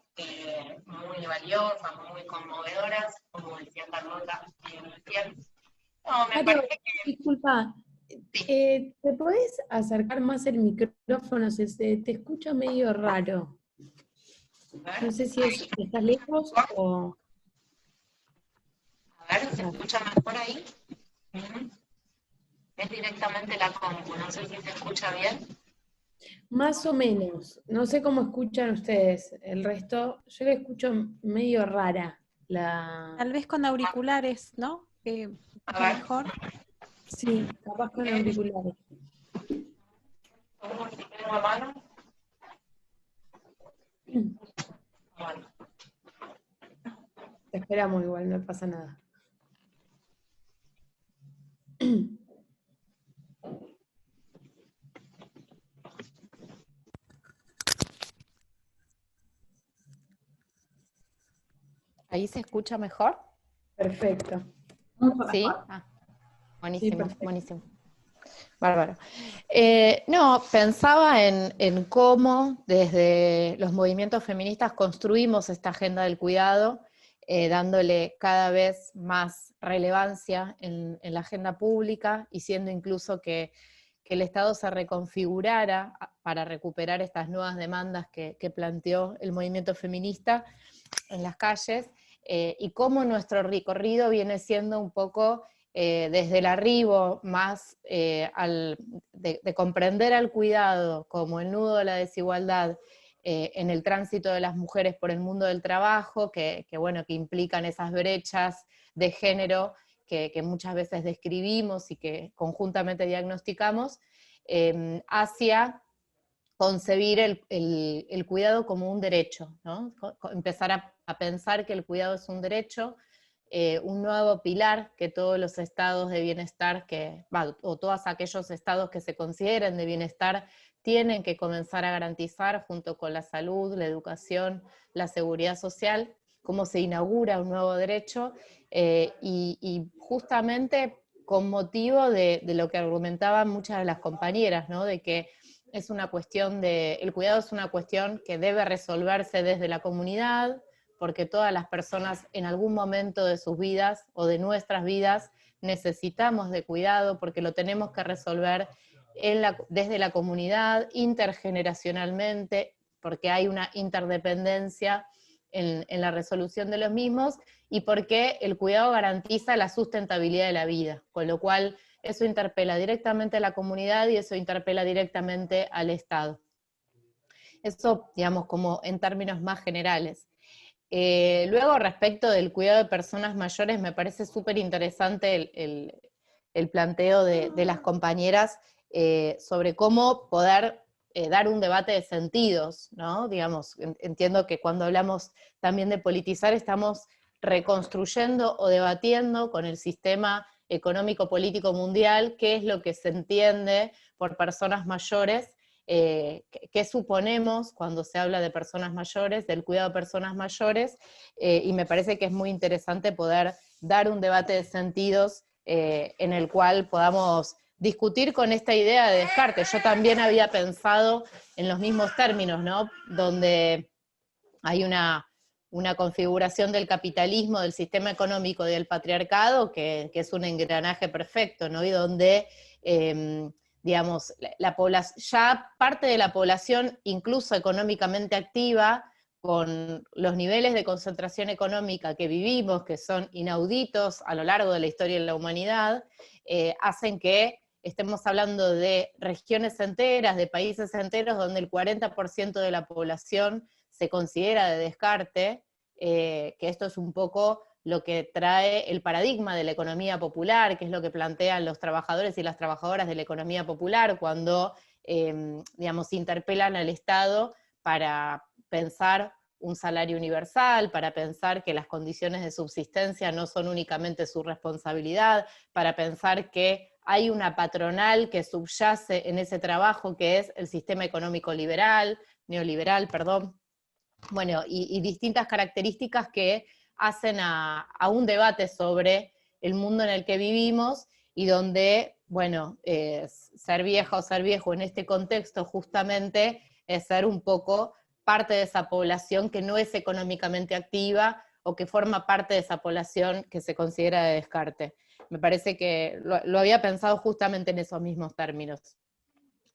muy valiosas, muy conmovedoras, como decía Carlota recién. No, me parece que... Disculpa, ¿te podés acercar más el micrófono? Te escucha medio raro. No sé si estás lejos o... A ver, ¿se escucha mejor ahí? Es directamente la compu, no sé si se escucha bien. Más o menos. No sé cómo escuchan ustedes. El resto, yo la escucho medio rara. Tal vez con auriculares, ¿no? Mejor. Sí, capaz con auriculares. ¿Cómo si tengo a mano? Bueno. Te esperamos igual, no pasa nada. ¿Ahí se escucha mejor? Perfecto. ¿Sí? Buenísimo, Sí, buenísimo. Bárbaro. No, pensaba en cómo desde los movimientos feministas construimos esta agenda del cuidado, dándole cada vez más relevancia en la agenda pública y siendo incluso que el Estado se reconfigurara para recuperar estas nuevas demandas que planteó el movimiento feminista en las calles, y cómo nuestro recorrido viene siendo un poco desde el arribo más de comprender al cuidado como el nudo de la desigualdad en el tránsito de las mujeres por el mundo del trabajo, que implican esas brechas de género que muchas veces describimos y que conjuntamente diagnosticamos, hacia concebir el cuidado como un derecho, ¿no? Empezar a pensar que el cuidado es un derecho, un nuevo pilar que todos los estados de bienestar, o todos aquellos estados que se consideren de bienestar, tienen que comenzar a garantizar junto con la salud, la educación, la seguridad social, cómo se inaugura un nuevo derecho, y justamente con motivo de lo que argumentaban muchas de las compañeras, ¿no? De que es una cuestión el cuidado es una cuestión que debe resolverse desde la comunidad, porque todas las personas en algún momento de sus vidas o de nuestras vidas necesitamos de cuidado, porque lo tenemos que resolver desde la comunidad, intergeneracionalmente, porque hay una interdependencia en la resolución de los mismos, y porque el cuidado garantiza la sustentabilidad de la vida, con lo cual eso interpela directamente a la comunidad y eso interpela directamente al Estado. Eso, digamos, como en términos más generales. Luego, respecto del cuidado de personas mayores, me parece súper interesante el planteo de las compañeras sobre cómo poder dar un debate de sentidos, ¿no? Digamos, entiendo que cuando hablamos también de politizar, estamos reconstruyendo o debatiendo con el sistema económico-político mundial qué es lo que se entiende por personas mayores, qué suponemos cuando se habla de personas mayores, del cuidado de personas mayores, y me parece que es muy interesante poder dar un debate de sentidos en el cual podamos discutir con esta idea de Descartes. Yo también había pensado en los mismos términos, ¿no? Donde hay una configuración del capitalismo, del sistema económico y del patriarcado que es un engranaje perfecto, ¿no? Y donde digamos, ya parte de la población, incluso económicamente activa, con los niveles de concentración económica que vivimos, que son inauditos a lo largo de la historia de la humanidad, hacen que estemos hablando de regiones enteras, de países enteros, donde el 40% de la población se considera de descarte, que esto es un poco lo que trae el paradigma de la economía popular, que es lo que plantean los trabajadores y las trabajadoras de la economía popular cuando, digamos, interpelan al Estado para pensar un salario universal, para pensar que las condiciones de subsistencia no son únicamente su responsabilidad, para pensar que hay una patronal que subyace en ese trabajo, que es el sistema económico neoliberal, perdón. Bueno, y distintas características que hacen a un debate sobre el mundo en el que vivimos y donde, bueno, ser vieja o ser viejo en este contexto justamente es ser un poco parte de esa población que no es económicamente activa o que forma parte de esa población que se considera de descarte. Me parece que lo había pensado justamente en esos mismos términos.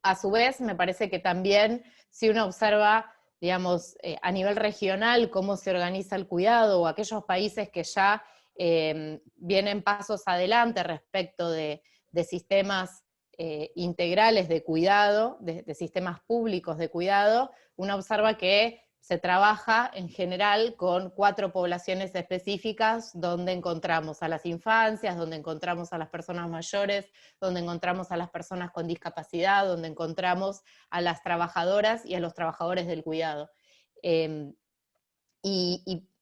A su vez, me parece que también, si uno observa, digamos, a nivel regional, cómo se organiza el cuidado, o aquellos países que ya vienen pasos adelante respecto de sistemas integrales de cuidado, de sistemas públicos de cuidado, uno observa que se trabaja en general con 4 poblaciones específicas, donde encontramos a las infancias, donde encontramos a las personas mayores, donde encontramos a las personas con discapacidad, donde encontramos a las trabajadoras y a los trabajadores del cuidado. Y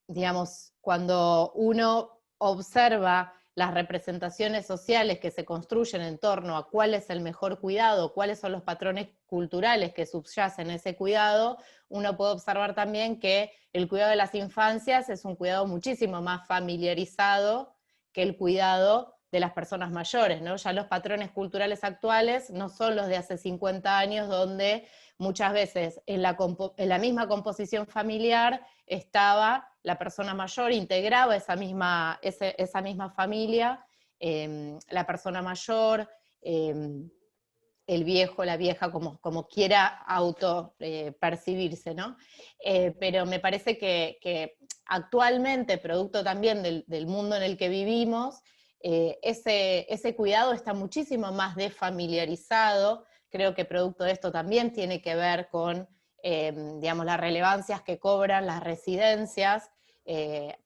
digamos, cuando uno observa las representaciones sociales que se construyen en torno a cuál es el mejor cuidado, cuáles son los patrones culturales que subyacen a ese cuidado, uno puede observar también que el cuidado de las infancias es un cuidado muchísimo más familiarizado que el cuidado de las personas mayores, ¿no? Ya los patrones culturales actuales no son los de hace 50 años, donde muchas veces en la misma composición familiar estaba la persona mayor, integraba esa misma familia, la persona mayor, el viejo, la vieja, como quiera percibirse, ¿no? Pero me parece que actualmente, producto también del mundo en el que vivimos, ese cuidado está muchísimo más desfamiliarizado. Creo que producto de esto también tiene que ver con, digamos, las relevancias que cobran las residencias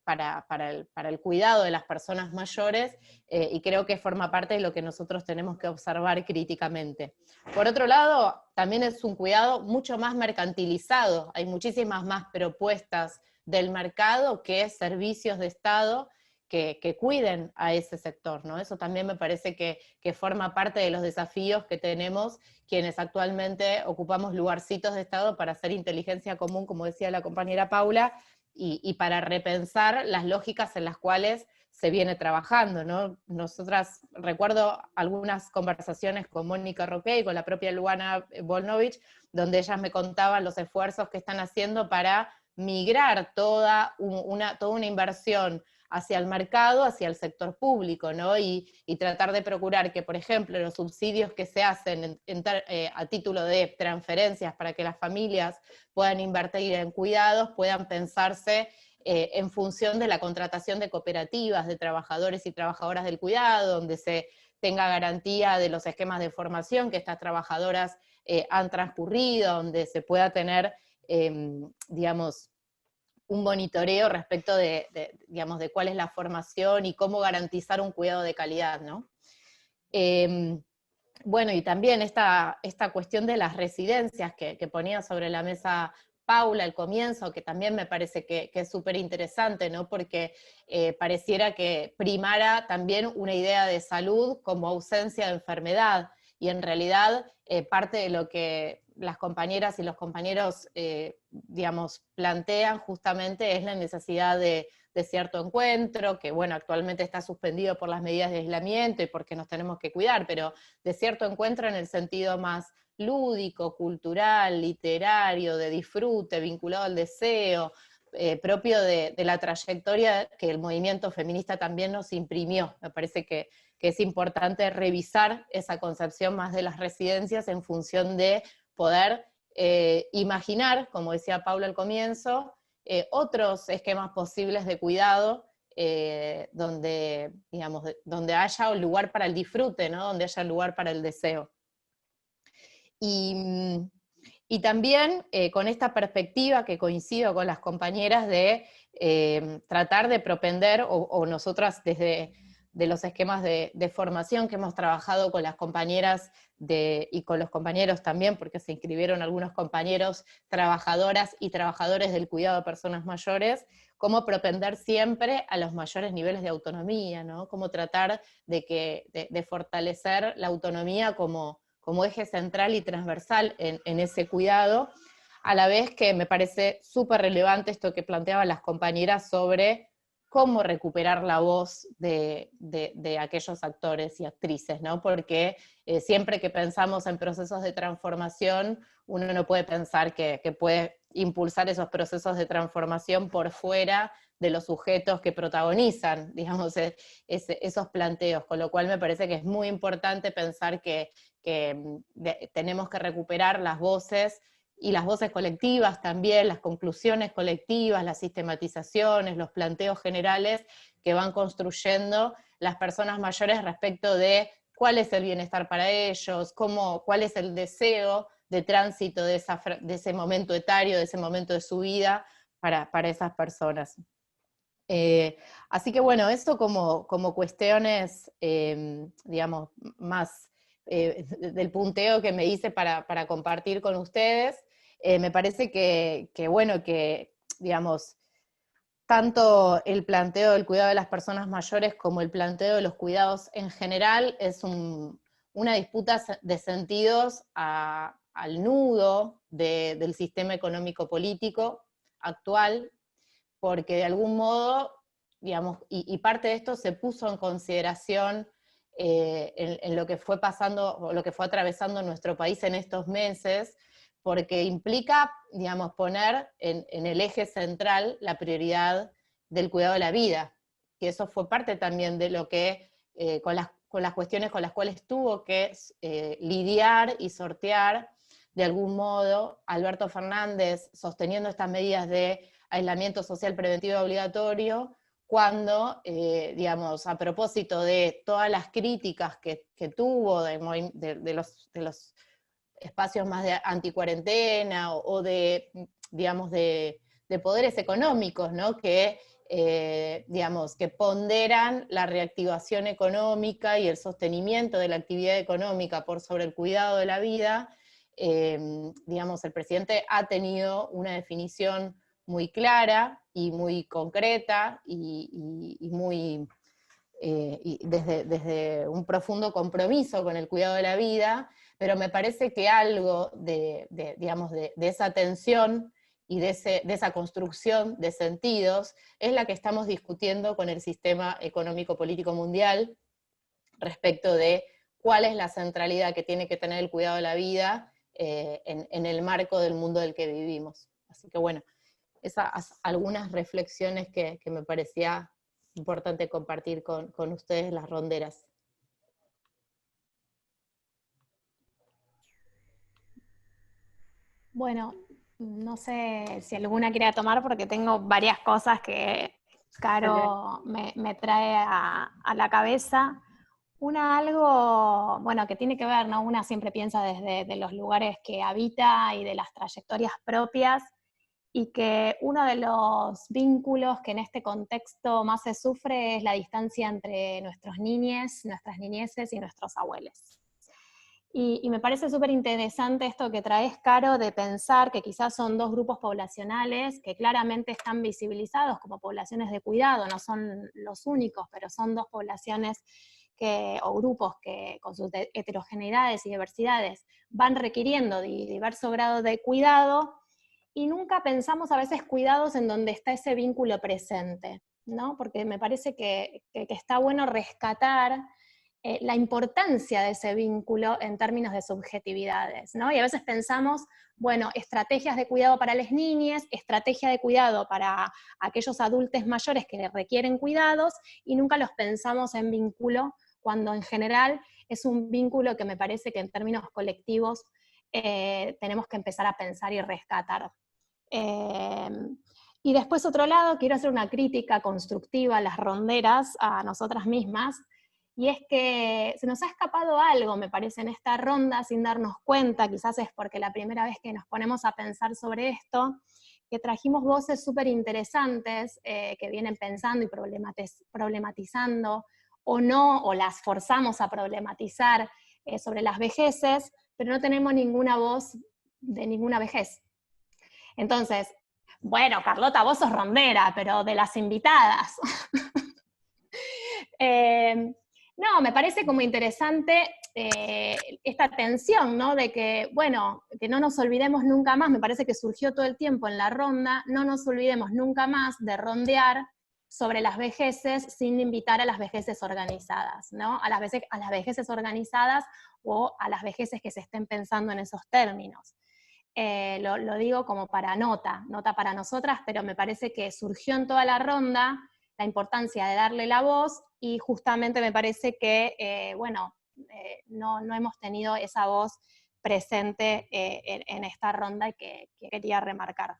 para el cuidado de las personas mayores, y creo que forma parte de lo que nosotros tenemos que observar críticamente. Por otro lado, también es un cuidado mucho más mercantilizado, hay muchísimas más propuestas del mercado que servicios de Estado que cuiden a ese sector, ¿no? Eso también me parece que forma parte de los desafíos que tenemos quienes actualmente ocupamos lugarcitos de Estado para hacer inteligencia común, como decía la compañera Paula, y para repensar las lógicas en las cuales se viene trabajando, ¿no? Nosotras, recuerdo algunas conversaciones con Mónica Roque y con la propia Luana Volnovich, donde ellas me contaban los esfuerzos que están haciendo para migrar toda una inversión hacia el mercado, hacia el sector público, ¿no? Y tratar de procurar que, por ejemplo, los subsidios que se hacen a título de transferencias para que las familias puedan invertir en cuidados, puedan pensarse en función de la contratación de cooperativas de trabajadores y trabajadoras del cuidado, donde se tenga garantía de los esquemas de formación que estas trabajadoras han transcurrido, donde se pueda tener, digamos, un monitoreo respecto digamos, de cuál es la formación y cómo garantizar un cuidado de calidad, ¿no? Bueno, y también esta cuestión de las residencias que ponía sobre la mesa Paula al comienzo, que también me parece que es súper interesante, ¿no? Porque pareciera que primara también una idea de salud como ausencia de enfermedad, y en realidad parte de lo que las compañeras y los compañeros, digamos, plantean justamente es la necesidad de cierto encuentro, que bueno, actualmente está suspendido por las medidas de aislamiento y porque nos tenemos que cuidar, pero de cierto encuentro en el sentido más lúdico, cultural, literario, de disfrute, vinculado al deseo, propio de la trayectoria que el movimiento feminista también nos imprimió. Me parece que es importante revisar esa concepción más de las residencias en función de poder imaginar, como decía Paula al comienzo, otros esquemas posibles de cuidado donde, digamos, donde haya un lugar para el disfrute, ¿no? Donde haya lugar para el deseo. Y también con esta perspectiva que coincido con las compañeras de tratar de propender, o nosotras desde de los esquemas de formación que hemos trabajado con las compañeras y con los compañeros también, porque se inscribieron algunos compañeros, trabajadoras y trabajadores del cuidado de personas mayores, cómo propender siempre a los mayores niveles de autonomía, ¿no? Cómo tratar de fortalecer la autonomía como eje central y transversal en ese cuidado, a la vez que me parece súper relevante esto que planteaban las compañeras sobre cómo recuperar la voz de aquellos actores y actrices, ¿no? Porque siempre que pensamos en procesos de transformación, uno no puede pensar que puede impulsar esos procesos de transformación por fuera de los sujetos que protagonizan, digamos, esos planteos, con lo cual me parece que es muy importante pensar que tenemos que recuperar las voces, y las voces colectivas también, las conclusiones colectivas, las sistematizaciones, los planteos generales que van construyendo las personas mayores respecto de cuál es el bienestar para ellos, cuál es el deseo de tránsito de ese momento etario, de ese momento de su vida para esas personas. Así que bueno, eso como cuestiones, digamos, más del punteo que me hice para compartir con ustedes. Me parece que bueno, que digamos, tanto el planteo del cuidado de las personas mayores como el planteo de los cuidados en general es una disputa de sentidos al nudo del sistema económico-político actual, porque de algún modo, digamos, y parte de esto se puso en consideración en lo que fue pasando, o lo que fue atravesando nuestro país en estos meses, porque implica, digamos, poner en el eje central la prioridad del cuidado de la vida, que eso fue parte también de lo que, con las cuestiones con las cuales tuvo que lidiar y sortear, de algún modo, Alberto Fernández sosteniendo estas medidas de aislamiento social preventivo obligatorio, cuando, digamos, a propósito de todas las críticas que tuvo de los espacios más de anticuarentena o de, digamos, de poderes económicos, ¿no? Que, digamos, que ponderan la reactivación económica y el sostenimiento de la actividad económica por sobre el cuidado de la vida, digamos, el presidente ha tenido una definición muy clara y muy concreta y muy desde un profundo compromiso con el cuidado de la vida, pero me parece que algo digamos, de esa tensión y de esa construcción de sentidos es la que estamos discutiendo con el sistema económico-político mundial respecto de cuál es la centralidad que tiene que tener el cuidado de la vida en el marco del mundo del que vivimos. Así que bueno, esas algunas reflexiones que me parecía importante compartir con ustedes, las ronderas. Bueno, no sé si alguna quiera tomar porque tengo varias cosas que Caro me trae a la cabeza. Algo, bueno, que tiene que ver, ¿no? Una siempre piensa desde de los lugares que habita y de las trayectorias propias, y que uno de los vínculos que en este contexto más se sufre es la distancia entre nuestros niñes, nuestras niñeces y nuestros abuelos. Y me parece súper interesante esto que traes, Caro, de pensar que quizás son dos grupos poblacionales que claramente están visibilizados como poblaciones de cuidado, no son los únicos, pero son dos poblaciones o grupos que con sus heterogeneidades y diversidades van requiriendo diverso grado de cuidado, y nunca pensamos a veces cuidados en donde está ese vínculo presente, ¿no? Porque me parece que está bueno rescatar la importancia de ese vínculo en términos de subjetividades, ¿no? Y a veces pensamos, bueno, estrategias de cuidado para las niñas, estrategia de cuidado para aquellos adultos mayores que requieren cuidados, y nunca los pensamos en vínculo, cuando en general es un vínculo que me parece que en términos colectivos tenemos que empezar a pensar y rescatar. Y después, otro lado, quiero hacer una crítica constructiva a las ronderas, a nosotras mismas, y es que se nos ha escapado algo, me parece, en esta ronda sin darnos cuenta. Quizás es porque la primera vez que nos ponemos a pensar sobre esto, que trajimos voces súper interesantes que vienen pensando y problematizando, o no, o las forzamos a problematizar sobre las vejeces, pero no tenemos ninguna voz de ninguna vejez. Entonces, bueno, Carlota, vos sos rondera, pero de las invitadas. No, me parece como interesante esta tensión, ¿no? De que, bueno, que no nos olvidemos nunca más, me parece que surgió todo el tiempo en la ronda, no nos olvidemos nunca más de rondear sobre las vejeces sin invitar a las vejeces organizadas, ¿no? A las vejeces organizadas o a las vejeces que se estén pensando en esos términos. Lo digo como para nota para nosotras, pero me parece que surgió en toda la ronda la importancia de darle la voz, y justamente me parece que, no hemos tenido esa voz presente en esta ronda, y que quería remarcar.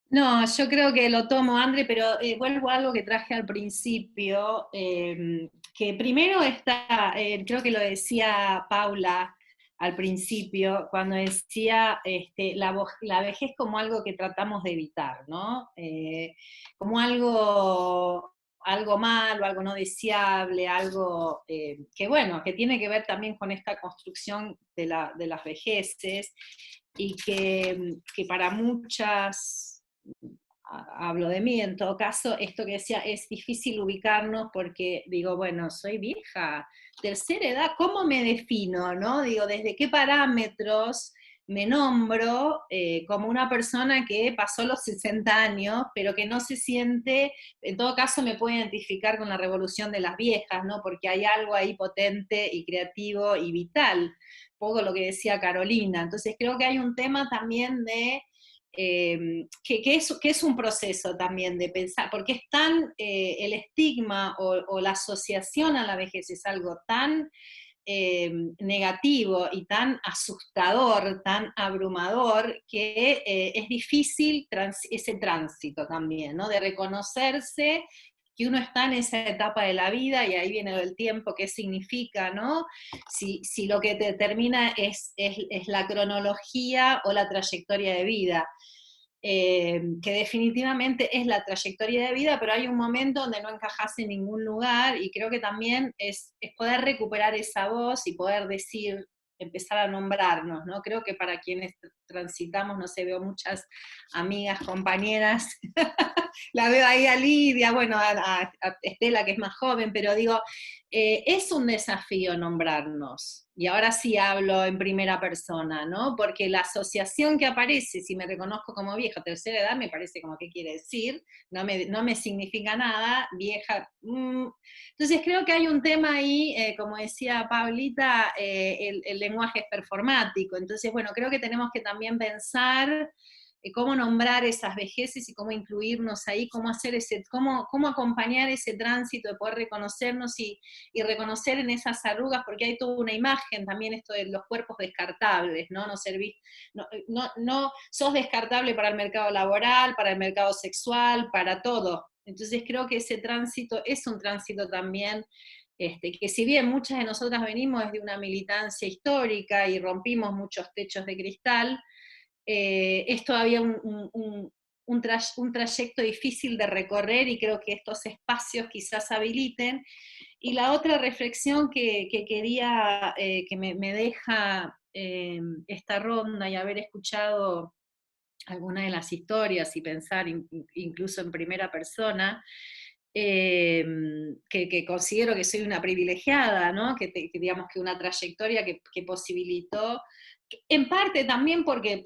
No, yo creo que lo tomo, André, pero vuelvo a algo que traje al principio, que primero está, creo que lo decía Paula al principio, cuando decía la vejez como algo que tratamos de evitar, ¿no? Como algo malo, algo no deseable, algo que bueno, que tiene que ver también con esta construcción de las vejeces, y que para muchas, hablo de mí en todo caso, esto que decía, es difícil ubicarnos porque digo, bueno, soy vieja, tercera edad, ¿cómo me defino, no? Digo, ¿desde qué parámetros me nombro como una persona que pasó los 60 años, pero que no se siente, en todo caso me puedo identificar con la revolución de las viejas, ¿no? Porque hay algo ahí potente y creativo y vital, poco lo que decía Carolina. Entonces creo que hay un tema también de que es un proceso también de pensar, porque es tan, el estigma o la asociación a la vejez es algo tan negativo y tan asustador, tan abrumador, que es difícil ese tránsito también, ¿no? De reconocerse que uno está en esa etapa de la vida, y ahí viene el tiempo, qué significa, ¿no? Si lo que te determina es la cronología o la trayectoria de vida. Que definitivamente es la trayectoria de vida, pero hay un momento donde no encajas en ningún lugar, y creo que también es poder recuperar esa voz y poder decir, empezar a nombrarnos, ¿no? Creo que para quienes transitamos, no sé, veo muchas amigas, compañeras, la veo ahí a Lidia, bueno, a Estela, que es más joven, pero digo, es un desafío nombrarnos. Y ahora sí hablo en primera persona, ¿no? Porque la asociación que aparece, si me reconozco como vieja, tercera edad, me parece como qué quiere decir, no me significa nada, vieja. Entonces creo que hay un tema ahí, como decía Paulita, el lenguaje es performático. Entonces, bueno, creo que tenemos que también pensar cómo nombrar esas vejeces y cómo incluirnos ahí, cómo cómo acompañar ese tránsito de poder reconocernos y reconocer en esas arrugas, porque hay toda una imagen también, esto de los cuerpos descartables, ¿no? No sos descartable para el mercado laboral, para el mercado sexual, para todo. Entonces creo que ese tránsito es un tránsito también, que si bien muchas de nosotras venimos desde una militancia histórica y rompimos muchos techos de cristal, es todavía un trayecto difícil de recorrer, y creo que estos espacios quizás habiliten. Y la otra reflexión que quería, que me deja esta ronda y haber escuchado algunas de las historias y pensar incluso en primera persona, que considero que soy una privilegiada, ¿no? Que digamos que una trayectoria que posibilitó, en parte también porque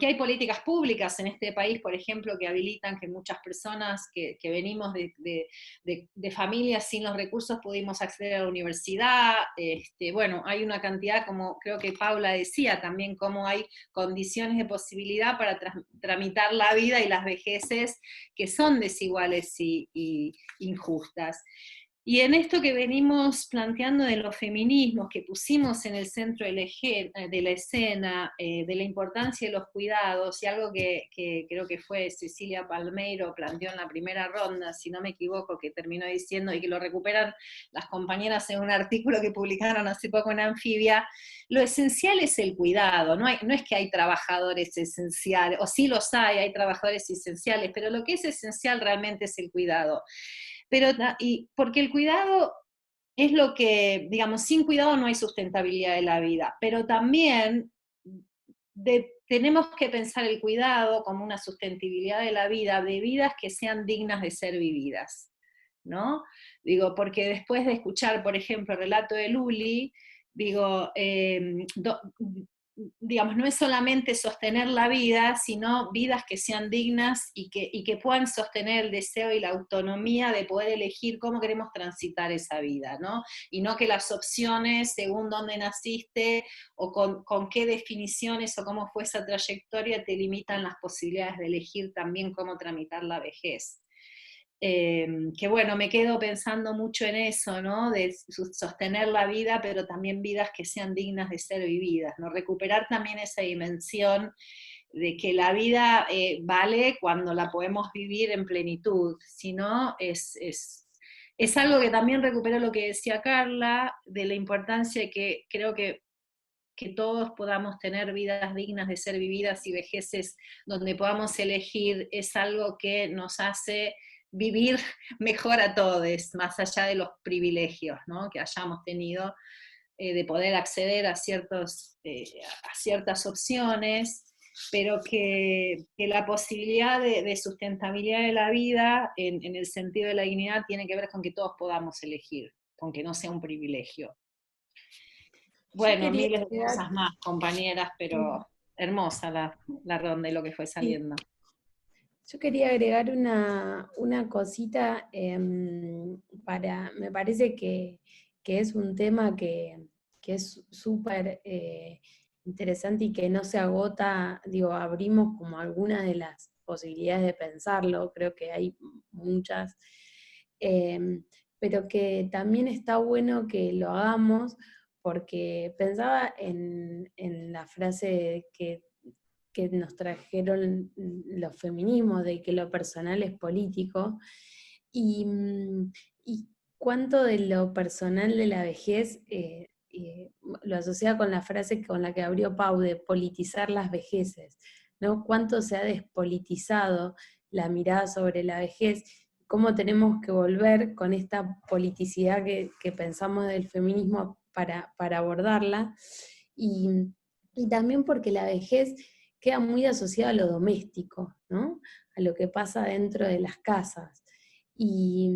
hay políticas públicas en este país, por ejemplo, que habilitan que muchas personas que venimos de familias sin los recursos pudimos acceder a la universidad. Bueno, hay una cantidad, como creo que Paula decía también, cómo hay condiciones de posibilidad para tramitar la vida y las vejeces que son desiguales y injustas. Y en esto que venimos planteando de los feminismos, que pusimos en el centro de la escena, de la importancia de los cuidados, y algo que creo que fue Cecilia Palmeiro planteó en la primera ronda, si no me equivoco, que terminó diciendo, y que lo recuperan las compañeras en un artículo que publicaron hace poco en Anfibia, lo esencial es el cuidado, no es que hay trabajadores esenciales, o sí los hay trabajadores esenciales, pero lo que es esencial realmente es el cuidado. Porque el cuidado es lo que, digamos, sin cuidado no hay sustentabilidad de la vida, pero también tenemos que pensar el cuidado como una sustentabilidad de la vida, de vidas que sean dignas de ser vividas, ¿no? Digo, porque después de escuchar, por ejemplo, el relato de Luli, digo, digamos, no es solamente sostener la vida, sino vidas que sean dignas y que puedan sostener el deseo y la autonomía de poder elegir cómo queremos transitar esa vida, ¿no? Y no que las opciones, según dónde naciste, o con qué definiciones o cómo fue esa trayectoria, te limitan las posibilidades de elegir también cómo tramitar la vejez. Que bueno, me quedo pensando mucho en eso, ¿no? De sostener la vida, pero también vidas que sean dignas de ser vividas, ¿no? Recuperar también esa dimensión de que la vida vale cuando la podemos vivir en plenitud, si no, es algo que también recupero lo que decía Carla, de la importancia que creo que todos podamos tener vidas dignas de ser vividas y vejeces donde podamos elegir, es algo que nos hace vivir mejor a todos, más allá de los privilegios, ¿no? Que hayamos tenido de poder acceder a ciertas opciones, pero que la posibilidad de sustentabilidad de la vida, en el sentido de la dignidad, tiene que ver con que todos podamos elegir, con que no sea un privilegio. Bueno, miles de cosas más, compañeras, pero hermosa la ronda y lo que fue saliendo. Yo quería agregar una cosita me parece que es un tema que es súper interesante y que no se agota, digo, abrimos como algunas de las posibilidades de pensarlo, creo que hay muchas, pero que también está bueno que lo hagamos, porque pensaba en la frase que nos trajeron los feminismos, de que lo personal es político, y cuánto de lo personal de la vejez lo asocia con la frase con la que abrió Pau, de politizar las vejeces, ¿no? Cuánto se ha despolitizado la mirada sobre la vejez, cómo tenemos que volver con esta politicidad que pensamos del feminismo para abordarla, y también porque la vejez queda muy asociada a lo doméstico, ¿no? A lo que pasa dentro de las casas. Y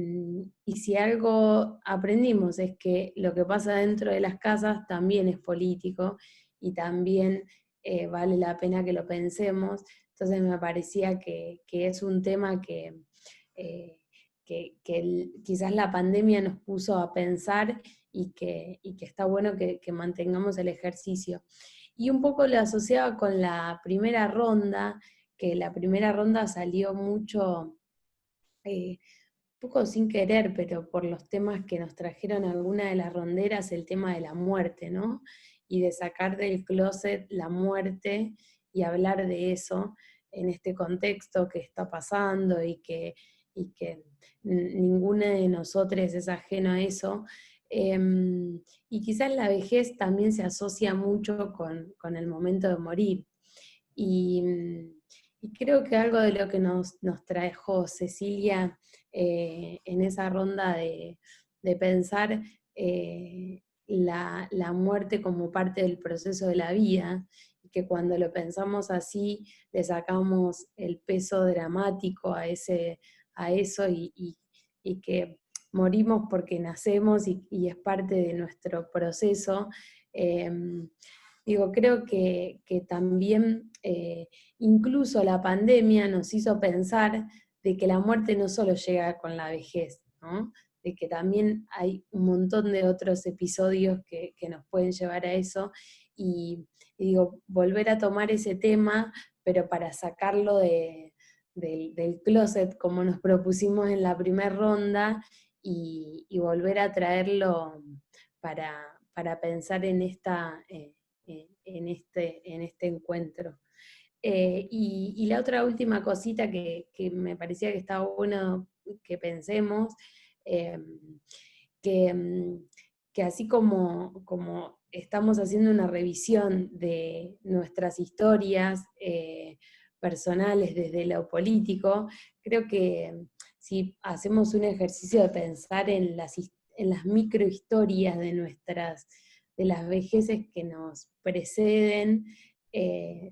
si algo aprendimos es que lo que pasa dentro de las casas también es político y también vale la pena que lo pensemos. Entonces me parecía que es un tema que quizás la pandemia nos puso a pensar y que está bueno que mantengamos el ejercicio. Y un poco lo asociaba con la primera ronda, que la primera ronda salió mucho, un poco sin querer, pero por los temas que nos trajeron algunas de las ronderas, el tema de la muerte, ¿no? Y de sacar del closet la muerte y hablar de eso en este contexto que está pasando y que y que ninguno de nosotros es ajeno a eso. Y quizás la vejez también se asocia mucho con el momento de morir. Y creo que algo de lo que nos trajo Cecilia en esa ronda de pensar la muerte como parte del proceso de la vida, y que cuando lo pensamos así le sacamos el peso dramático a eso y que morimos porque nacemos y es parte de nuestro proceso. Creo que también incluso la pandemia nos hizo pensar de que la muerte no solo llega con la vejez, ¿no? De que también hay un montón de otros episodios que nos pueden llevar a eso, y volver a tomar ese tema, pero para sacarlo del closet, como nos propusimos en la primera ronda, y volver a traerlo para pensar en este encuentro. Y la otra última cosita que me parecía que estaba bueno que pensemos, que así como estamos haciendo una revisión de nuestras historias personales desde lo político, creo que si hacemos un ejercicio de pensar en las microhistorias de las vejeces que nos preceden,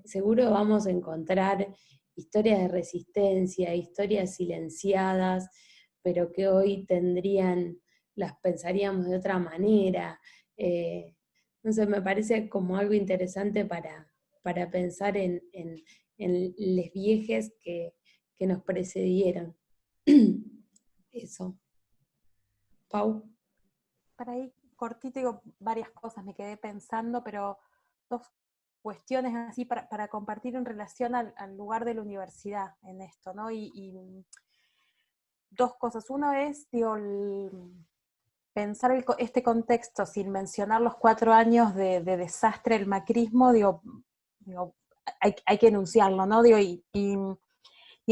seguro vamos a encontrar historias de resistencia, historias silenciadas, pero que hoy las pensaríamos de otra manera. No sé, me parece como algo interesante para pensar en les viejes que nos precedieron. Eso. Pau. Para ahí, cortito, digo varias cosas, me quedé pensando, pero dos cuestiones así para compartir en relación al lugar de la universidad en esto, ¿no? Y dos cosas. Uno es, pensar este contexto sin mencionar los 4 años de desastre del macrismo, hay que enunciarlo, ¿no? Y en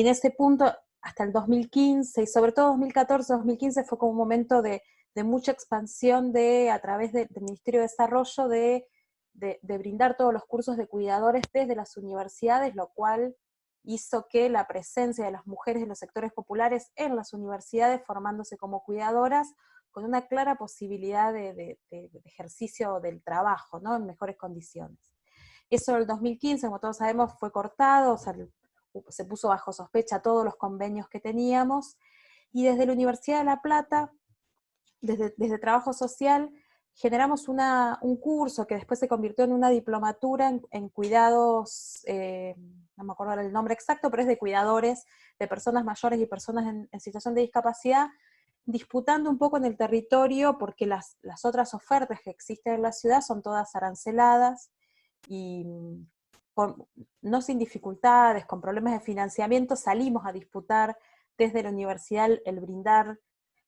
ese punto, hasta el 2015, y sobre todo 2014, 2015, fue como un momento de mucha expansión a través del Ministerio de Desarrollo, de brindar todos los cursos de cuidadores desde las universidades, lo cual hizo que la presencia de las mujeres de los sectores populares en las universidades formándose como cuidadoras, con una clara posibilidad de ejercicio del trabajo, ¿no? En mejores condiciones. Eso en el 2015, como todos sabemos, fue cortado, o sea, se puso bajo sospecha todos los convenios que teníamos, y desde la Universidad de La Plata, desde Trabajo Social, generamos un curso que después se convirtió en una diplomatura en cuidados, no me acuerdo el nombre exacto, pero es de cuidadores de personas mayores y personas en situación de discapacidad, disputando un poco en el territorio, porque las otras ofertas que existen en la ciudad son todas aranceladas, y no sin dificultades, con problemas de financiamiento, salimos a disputar desde la universidad el brindar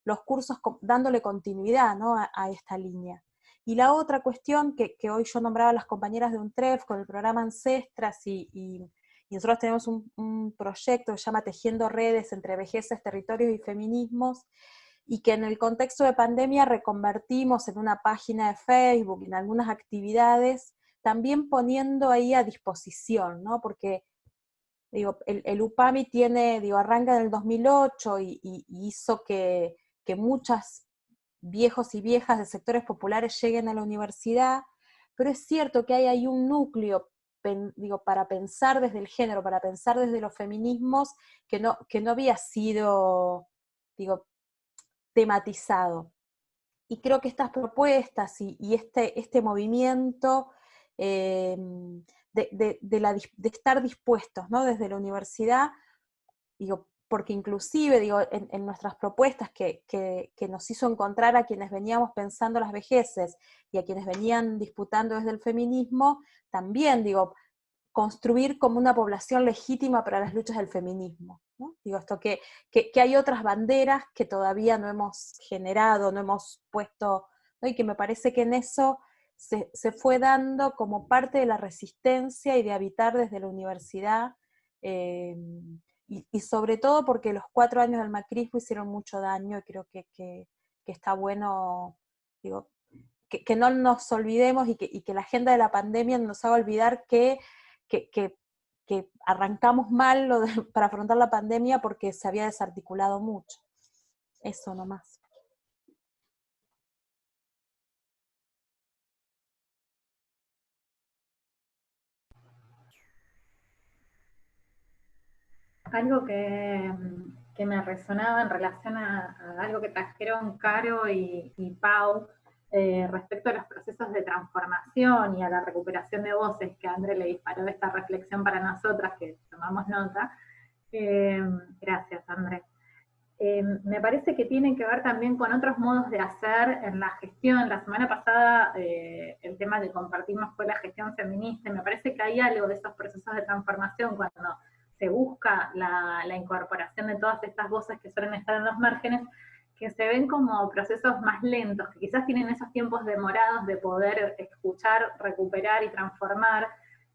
los cursos dándole continuidad, ¿no? a esta línea. Y la otra cuestión que hoy yo nombraba a las compañeras de UNTREF con el programa Ancestras, y nosotros tenemos un proyecto que se llama Tejiendo Redes entre Vejeces, Territorios y Feminismos, y que en el contexto de pandemia reconvertimos en una página de Facebook, en algunas actividades, también poniendo ahí a disposición, ¿no? Porque el UPAMI arranca en el 2008 y hizo que muchas viejos y viejas de sectores populares lleguen a la universidad, pero es cierto que hay ahí un núcleo, para pensar desde el género, para pensar desde los feminismos, que no había sido, tematizado. Y creo que estas propuestas y este movimiento de estar dispuestos, ¿no? Desde la universidad, porque inclusive en nuestras propuestas que nos hizo encontrar a quienes veníamos pensando las vejeces y a quienes venían disputando desde el feminismo, también construir como una población legítima para las luchas del feminismo, ¿no? Esto que hay otras banderas que todavía no hemos generado, no hemos puesto, ¿no? Y que me parece que en eso se fue dando como parte de la resistencia y de habitar desde la universidad y sobre todo porque los 4 años del macrismo hicieron mucho daño, y creo que está bueno, digo, que no nos olvidemos, y que la agenda de la pandemia nos haga olvidar que arrancamos mal para afrontar la pandemia porque se había desarticulado mucho. Eso nomás. Algo que me resonaba en relación a algo que trajeron Caro y Pau respecto a los procesos de transformación y a la recuperación de voces, que André le disparó esta reflexión para nosotras, que tomamos nota. Gracias, André. Me parece que tiene que ver también con otros modos de hacer en la gestión. La semana pasada el tema que compartimos fue la gestión feminista, y me parece que hay algo de esos procesos de transformación cuando se busca la incorporación de todas estas voces que suelen estar en los márgenes, que se ven como procesos más lentos, que quizás tienen esos tiempos demorados de poder escuchar, recuperar y transformar,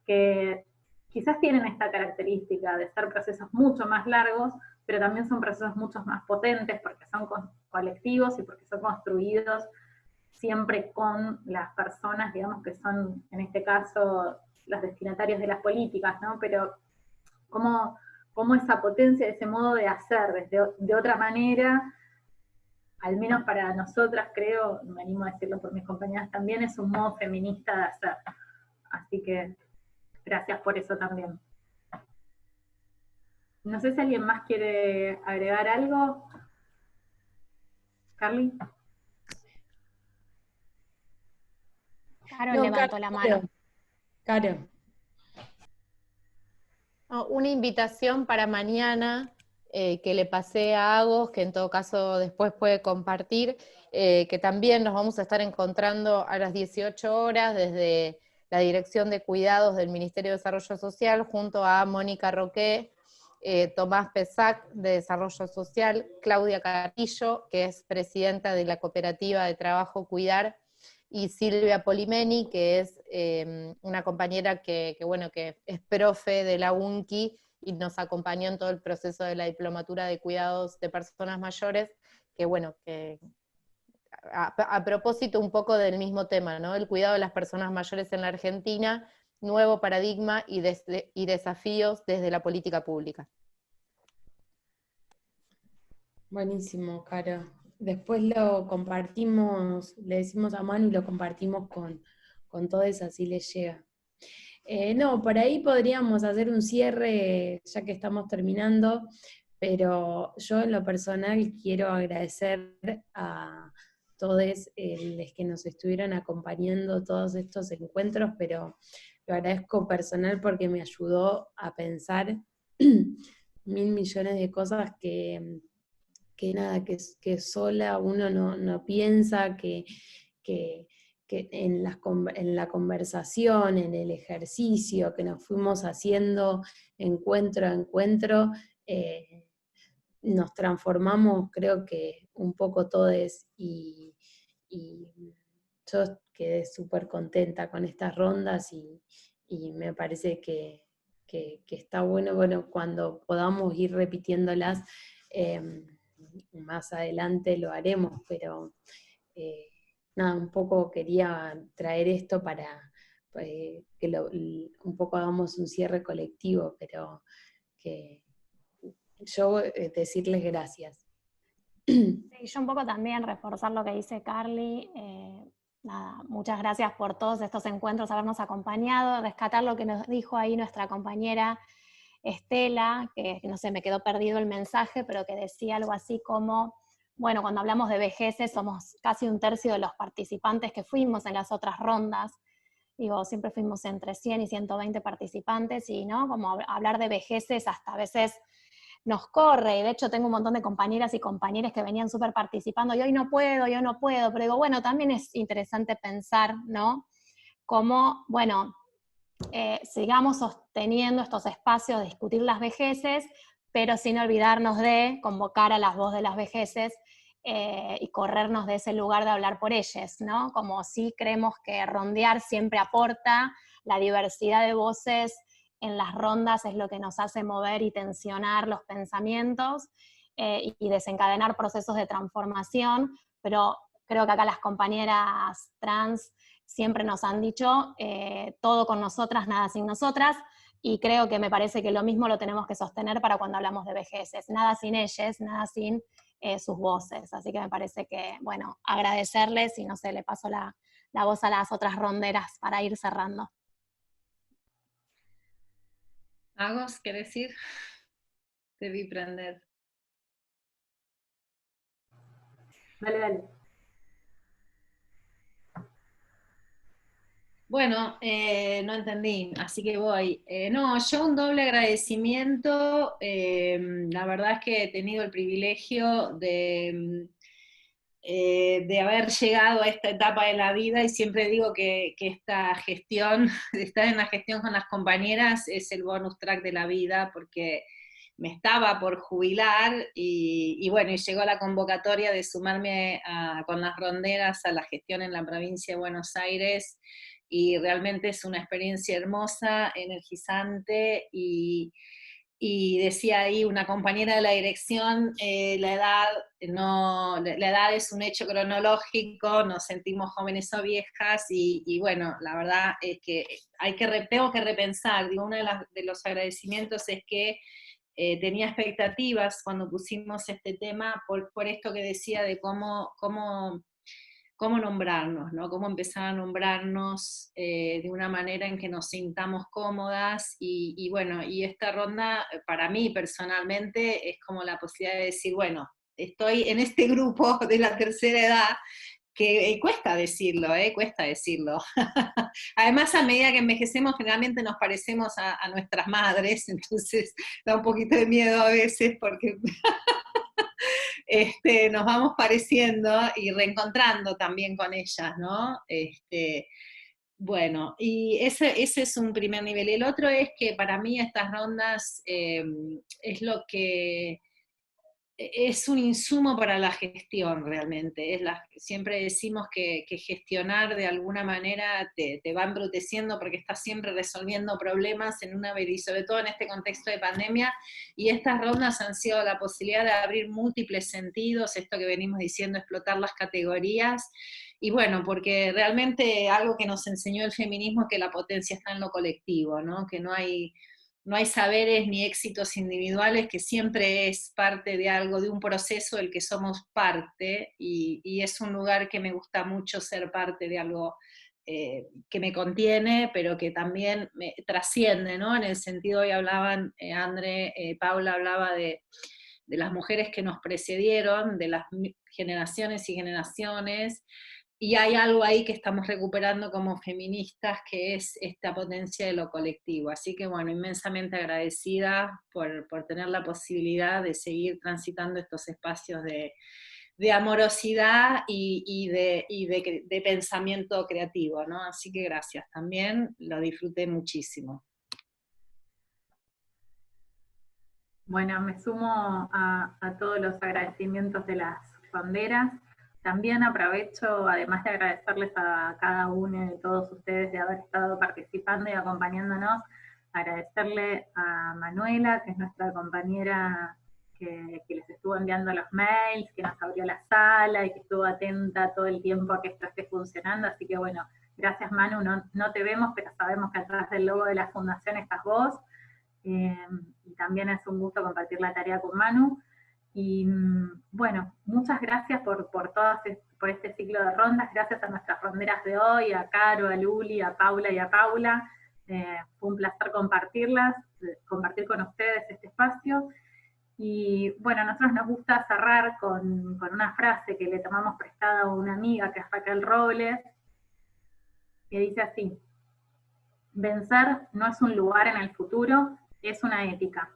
que quizás tienen esta característica de ser procesos mucho más largos, pero también son procesos mucho más potentes porque son colectivos y porque son construidos siempre con las personas, digamos, que son, en este caso, los destinatarios de las políticas, ¿no? Pero cómo esa potencia, ese modo de hacer de otra manera, al menos para nosotras, creo, me animo a decirlo por mis compañeras también, es un modo feminista de hacer. Así que gracias por eso también. No sé si alguien más quiere agregar algo. ¿Carly? Caro levantó la mano. Caro. Una invitación para mañana que le pasé a Agos, que en todo caso después puede compartir, que también nos vamos a estar encontrando a las 18 horas desde la Dirección de Cuidados del Ministerio de Desarrollo Social, junto a Mónica Roqué, Tomás Pesac, de Desarrollo Social, Claudia Carrillo, que es presidenta de la Cooperativa de Trabajo Cuidar, y Silvia Polimeni, que es una compañera que es profe de la UNCI y nos acompañó en todo el proceso de la diplomatura de cuidados de personas mayores, que a propósito un poco del mismo tema, ¿no? El cuidado de las personas mayores en la Argentina, nuevo paradigma y desafíos desde la política pública. Buenísimo, Caro. Después lo compartimos, le decimos a Manu y lo compartimos con todos, así les llega. No, por ahí podríamos hacer un cierre, ya que estamos terminando, pero yo en lo personal quiero agradecer a todos los que nos estuvieron acompañando todos estos encuentros, pero lo agradezco personal porque me ayudó a pensar 1.000 millones de cosas que sola uno no piensa, que en la conversación, en el ejercicio que nos fuimos haciendo encuentro a encuentro, nos transformamos, creo que un poco todos, y yo quedé súper contenta con estas rondas y me parece que está bueno cuando podamos ir repitiéndolas. Más adelante lo haremos, pero nada, un poco quería traer esto para que un poco hagamos un cierre colectivo, pero que yo decirles gracias. Sí, yo un poco también reforzar lo que dice Carly. Nada, muchas gracias por todos estos encuentros, habernos acompañado, rescatar lo que nos dijo ahí nuestra compañera Estela, que no sé, me quedó perdido el mensaje, pero que decía algo así como, bueno, cuando hablamos de vejeces somos casi 1/3 de los participantes que fuimos en las otras rondas. Digo, siempre fuimos entre 100 y 120 participantes, y ¿no? Como hablar de vejeces hasta a veces nos corre, y de hecho tengo un montón de compañeras y compañeros que venían súper participando, y hoy no puedo, pero digo, bueno, también es interesante pensar, ¿no? Cómo, bueno, sigamos sosteniendo estos espacios de discutir las vejeces, pero sin olvidarnos de convocar a las voces de las vejeces y corrernos de ese lugar de hablar por ellas, ¿no? Como sí creemos que rondear siempre aporta la diversidad de voces en las rondas es lo que nos hace mover y tensionar los pensamientos y desencadenar procesos de transformación, pero creo que acá las compañeras trans siempre nos han dicho todo con nosotras, nada sin nosotras, y creo que me parece que lo mismo lo tenemos que sostener para cuando hablamos de vejeces, nada sin ellas, nada sin sus voces, así que me parece que, bueno, agradecerles y no sé, le paso la voz a las otras ronderas para ir cerrando. Agos, ¿qué decir? Te vi prender. Dale. Bueno, no entendí, así que voy. No, yo un doble agradecimiento. La verdad es que he tenido el privilegio de haber llegado a esta etapa de la vida y siempre digo que esta gestión, de estar en la gestión con las compañeras es el bonus track de la vida, porque me estaba por jubilar y bueno, y llegó la convocatoria de sumarme con las ronderas a la gestión en la provincia de Buenos Aires, y realmente es una experiencia hermosa, energizante, y decía ahí una compañera de la dirección, la edad es un hecho cronológico, nos sentimos jóvenes o viejas, y bueno, la verdad es que tengo que repensar, digo, uno de los agradecimientos es que tenía expectativas cuando pusimos este tema por esto que decía de cómo nombrarnos, ¿no? Cómo empezar a nombrarnos de una manera en que nos sintamos cómodas, y bueno, y esta ronda para mí personalmente es como la posibilidad de decir, bueno, estoy en este grupo de la tercera edad, que cuesta decirlo, cuesta decirlo. Además, a medida que envejecemos, generalmente nos parecemos a nuestras madres, entonces da un poquito de miedo a veces, porque nos vamos pareciendo y reencontrando también con ellas, ¿no? Bueno, y ese es un primer nivel. Y el otro es que para mí estas rondas es lo que es un insumo para la gestión realmente. Siempre decimos que gestionar de alguna manera te va embruteciendo porque estás siempre resolviendo problemas y sobre todo en este contexto de pandemia, y estas rondas han sido la posibilidad de abrir múltiples sentidos, esto que venimos diciendo, explotar las categorías, y bueno, porque realmente algo que nos enseñó el feminismo es que la potencia está en lo colectivo, ¿no? Que no hay saberes ni éxitos individuales, que siempre es parte de algo, de un proceso del que somos parte, y es un lugar que me gusta mucho ser parte de algo que me contiene, pero que también me trasciende, ¿no? En el sentido, hoy hablaban, André, Paula hablaba de las mujeres que nos precedieron, de las generaciones y generaciones, y hay algo ahí que estamos recuperando como feministas, que es esta potencia de lo colectivo. Así que bueno, inmensamente agradecida por tener la posibilidad de seguir transitando estos espacios de amorosidad y de pensamiento creativo, ¿no? Así que gracias también, lo disfruté muchísimo. Bueno, me sumo a todos los agradecimientos de las ronderas. También aprovecho, además de agradecerles a cada uno de todos ustedes de haber estado participando y acompañándonos, agradecerle a Manuela, que es nuestra compañera que les estuvo enviando los mails, que nos abrió la sala y que estuvo atenta todo el tiempo a que esto esté funcionando. Así que bueno, gracias Manu, no te vemos, pero sabemos que atrás del logo de la fundación estás vos. Y también es un gusto compartir la tarea con Manu. Y bueno, muchas gracias por este ciclo de rondas, gracias a nuestras ronderas de hoy, a Caro, a Luli, a Paula y a Paula. Fue un placer compartir con ustedes este espacio. Y bueno, a nosotros nos gusta cerrar con una frase que le tomamos prestada a una amiga, que es Raquel Robles, que dice así: vencer no es un lugar en el futuro, es una ética.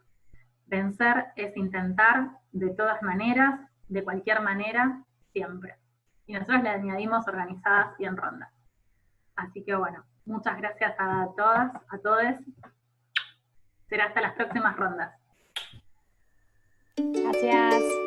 Vencer es intentar de todas maneras, de cualquier manera, siempre. Y nosotros le añadimos organizadas y en ronda. Así que bueno, muchas gracias a todas, a todos. Será hasta las próximas rondas. Gracias.